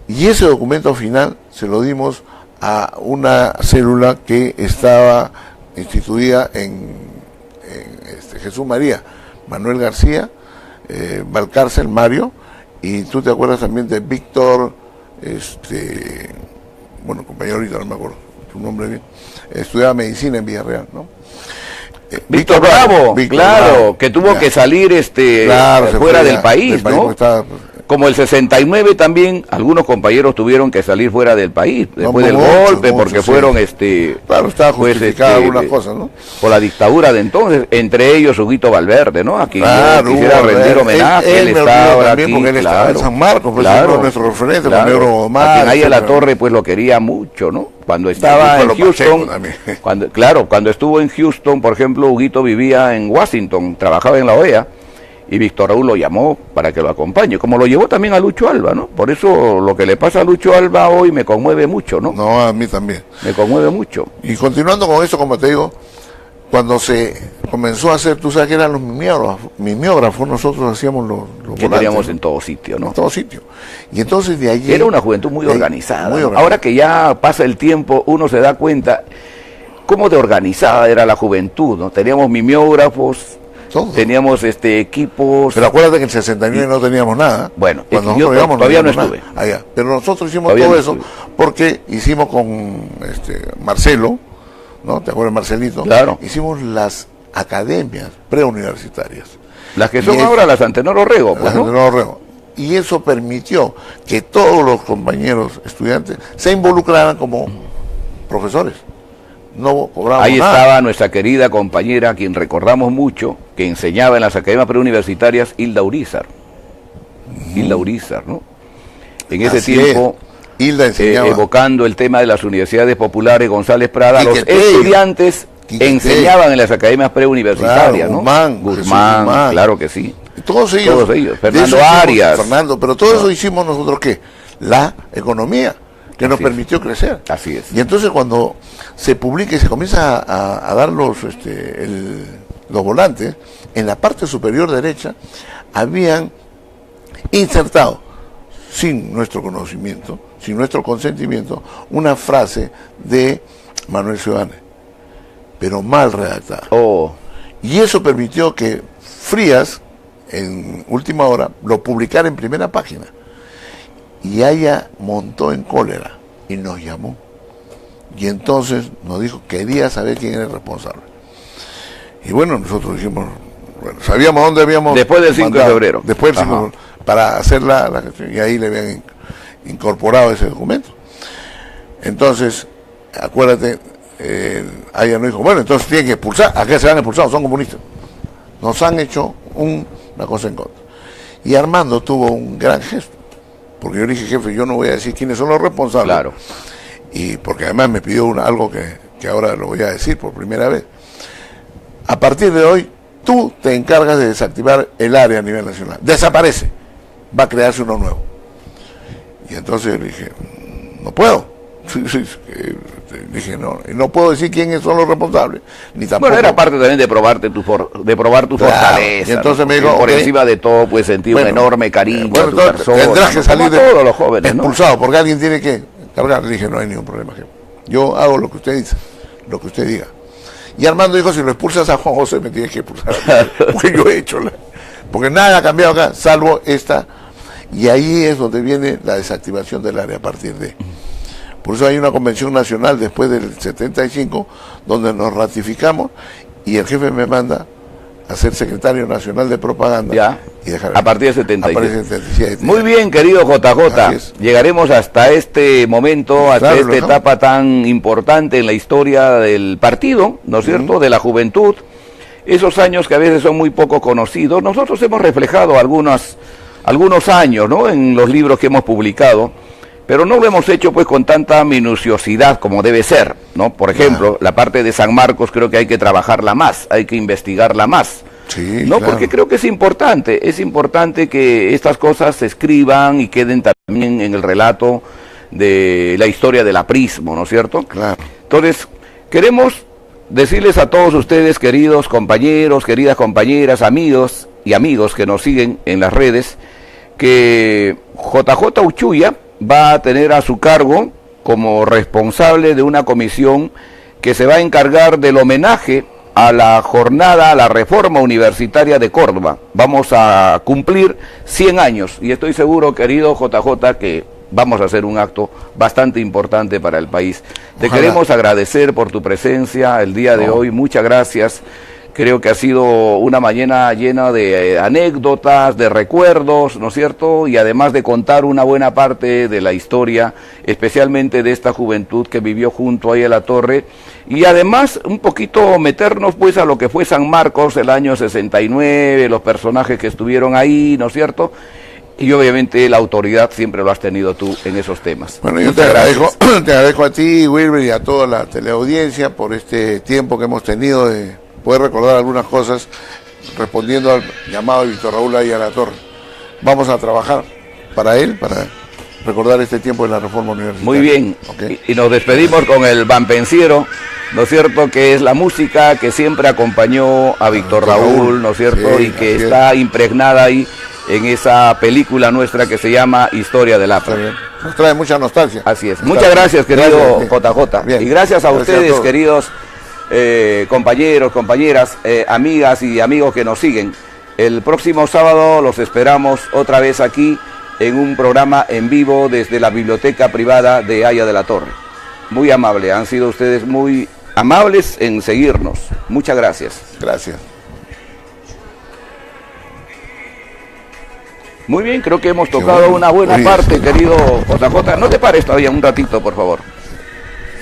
y ese documento final se lo dimos a una célula que estaba instituida en Jesús María, Manuel García, Valcárcel, Mario, y tú te acuerdas también de Víctor, bueno, compañero ahorita no me acuerdo su nombre bien, estudiaba medicina en Villarreal, ¿no? Víctor Bravo, claro, que tuvo que salir fuera del país, ¿no? Como el 69 también, algunos compañeros tuvieron que salir fuera del país, después del golpe, porque fueron, claro, estaba justificada algunas cosas, ¿no? Por la dictadura de entonces, entre ellos Huguito Valverde, ¿no? A quien quisiera rendir homenaje, él estaba aquí, porque él estaba en San Marcos, pues nuestro referente, con Negro Omar. A quien ahí a la Torre, pues lo quería mucho, ¿no? Cuando estaba en Houston, cuando estuvo en Houston, por ejemplo, Huguito vivía en Washington, trabajaba en la OEA, y Víctor Raúl lo llamó para que lo acompañe, como lo llevó también a Lucho Alba, ¿no? Por eso lo que le pasa a Lucho Alba hoy me conmueve mucho, ¿no? No, a mí también. Me conmueve mucho. Y continuando con eso, como te digo, cuando se comenzó a hacer, tú sabes que eran los mimeógrafos, nosotros hacíamos los que teníamos en todo sitio, ¿no? En todo sitio. Y entonces de allí... Era una juventud muy organizada. Muy organizada. Ahora que ya pasa el tiempo, uno se da cuenta cómo de organizada era la juventud, ¿no? Teníamos mimeógrafos, todo. Teníamos equipos. Pero acuérdate que en el 69 no teníamos nada. Bueno, cuando yo todavía no estuve. Allá. Pero nosotros hicimos todo eso porque hicimos con Marcelo, ¿no? ¿Te acuerdas, Marcelito? Claro. Hicimos las academias preuniversitarias. Las que son ahora las Antenor Orrego, pues, ¿no? Antenor Orrego. Y eso permitió que todos los compañeros estudiantes se involucraran como profesores. No cobramos ahí nada. Estaba nuestra querida compañera, a quien recordamos mucho, que enseñaba en las academias preuniversitarias, Hilda Urizar. Hilda Urizar, ¿no? En ese tiempo, Hilda enseñaba. Evocando el tema de las universidades populares, González Prada, los estudiantes enseñaban en las academias preuniversitarias, claro, ¿no? Guzmán, claro que sí. Todos ellos. Fernando Arias. Pero todo eso hicimos nosotros, ¿qué? La economía, que nos permitió crecer. Así es. Y entonces cuando se publica y se comienza a dar los volantes, en la parte superior derecha habían insertado, sin nuestro conocimiento, sin nuestro consentimiento, una frase de Manuel Ciudadano, pero mal redactada. Y eso permitió que Frías, en última hora, lo publicara en primera página. Y ella montó en cólera y nos llamó. Y entonces nos dijo, quería saber quién era el responsable. Y bueno, nosotros dijimos, bueno, sabíamos dónde habíamos... Después del 5 de febrero. Después del 5 de febrero, para hacer la gestión. Y ahí le habían incorporado ese documento. Entonces, acuérdate, ella nos dijo, bueno, entonces tienen que expulsar. ¿A qué se han expulsado? Son comunistas. Nos han hecho una cosa en contra. Y Armando tuvo un gran gesto, porque yo le dije, jefe, yo no voy a decir quiénes son los responsables. Claro. Y porque además me pidió algo que ahora lo voy a decir por primera vez. A partir de hoy, tú te encargas de desactivar el área a nivel nacional. Desaparece. Va a crearse uno nuevo. Y entonces le dije, no puedo. Dije, no puedo decir quiénes son los responsables, ni tampoco. Bueno, era parte también de probar tu fortaleza. Y entonces me dijo, por encima de todo, pues sentir un enorme cariño a tu persona. Tendrás que salir de todos los jóvenes, expulsado, porque alguien tiene que cargar. Le dije, no hay ningún problema, jefe. Yo hago lo que usted dice, lo que usted diga. Y Armando dijo, si lo expulsas a Juan José, me tienes que expulsar. Porque yo he hecho, porque nada ha cambiado acá, salvo esta. Y ahí es donde viene la desactivación del área a partir de. Por eso hay una convención nacional después del 75, donde nos ratificamos, y el jefe me manda a ser secretario nacional de propaganda. Ya, y dejar a partir de 77. 77. Muy bien, querido JJ. Llegaremos hasta este momento, hasta esta etapa tan importante en la historia del partido, ¿no es cierto?, de la juventud. Esos años que a veces son muy poco conocidos. Nosotros hemos reflejado algunos años, ¿no?, en los libros que hemos publicado, pero no lo hemos hecho pues con tanta minuciosidad como debe ser, ¿no? Por ejemplo, la parte de San Marcos creo que hay que trabajarla más, hay que investigarla más, sí, ¿no? Claro. Porque creo que es importante que estas cosas se escriban y queden también en el relato de la historia del aprismo, ¿no es cierto? Claro. Entonces, queremos decirles a todos ustedes, queridos compañeros, queridas compañeras, amigos y amigos que nos siguen en las redes, que JJ Uchuya va a tener a su cargo como responsable de una comisión que se va a encargar del homenaje a la jornada, a la reforma universitaria de Córdoba. Vamos a cumplir 100 años y estoy seguro, querido JJ, que vamos a hacer un acto bastante importante para el país. Te queremos agradecer por tu presencia el día de hoy, muchas gracias. Creo que ha sido una mañana llena de anécdotas, de recuerdos, ¿no es cierto? Y además de contar una buena parte de la historia, especialmente de esta juventud que vivió junto ahí a la torre. Y además un poquito meternos pues a lo que fue San Marcos el año 69, los personajes que estuvieron ahí, ¿no es cierto? Y obviamente la autoridad siempre lo has tenido tú en esos temas. Bueno, yo te agradezco a ti, Wilber, y a toda la teleaudiencia por este tiempo que hemos tenido de poder recordar algunas cosas respondiendo al llamado de Víctor Raúl Aya La Torre. Vamos a trabajar para él, para recordar este tiempo de la reforma universitaria. Muy bien, y nos despedimos con el Bampenciero, ¿no es cierto?, que es la música que siempre acompañó a Víctor Raúl, ¿no es cierto?, sí, y que está impregnada ahí en esa película nuestra que se llama Historia del Apre. Nos trae mucha nostalgia. Así es. Muchas gracias, querido JJ. Bien. Y gracias a ustedes, queridos compañeros, compañeras, amigas y amigos que nos siguen. El próximo sábado los esperamos otra vez aquí en un programa en vivo desde la biblioteca privada de Aya de la Torre. Muy amable, han sido ustedes muy amables en seguirnos. Muchas gracias. Gracias. Muy bien, creo que hemos tocado una buena parte, querido JJ. No te pares todavía un ratito, por favor.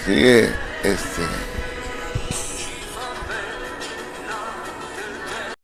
Sigue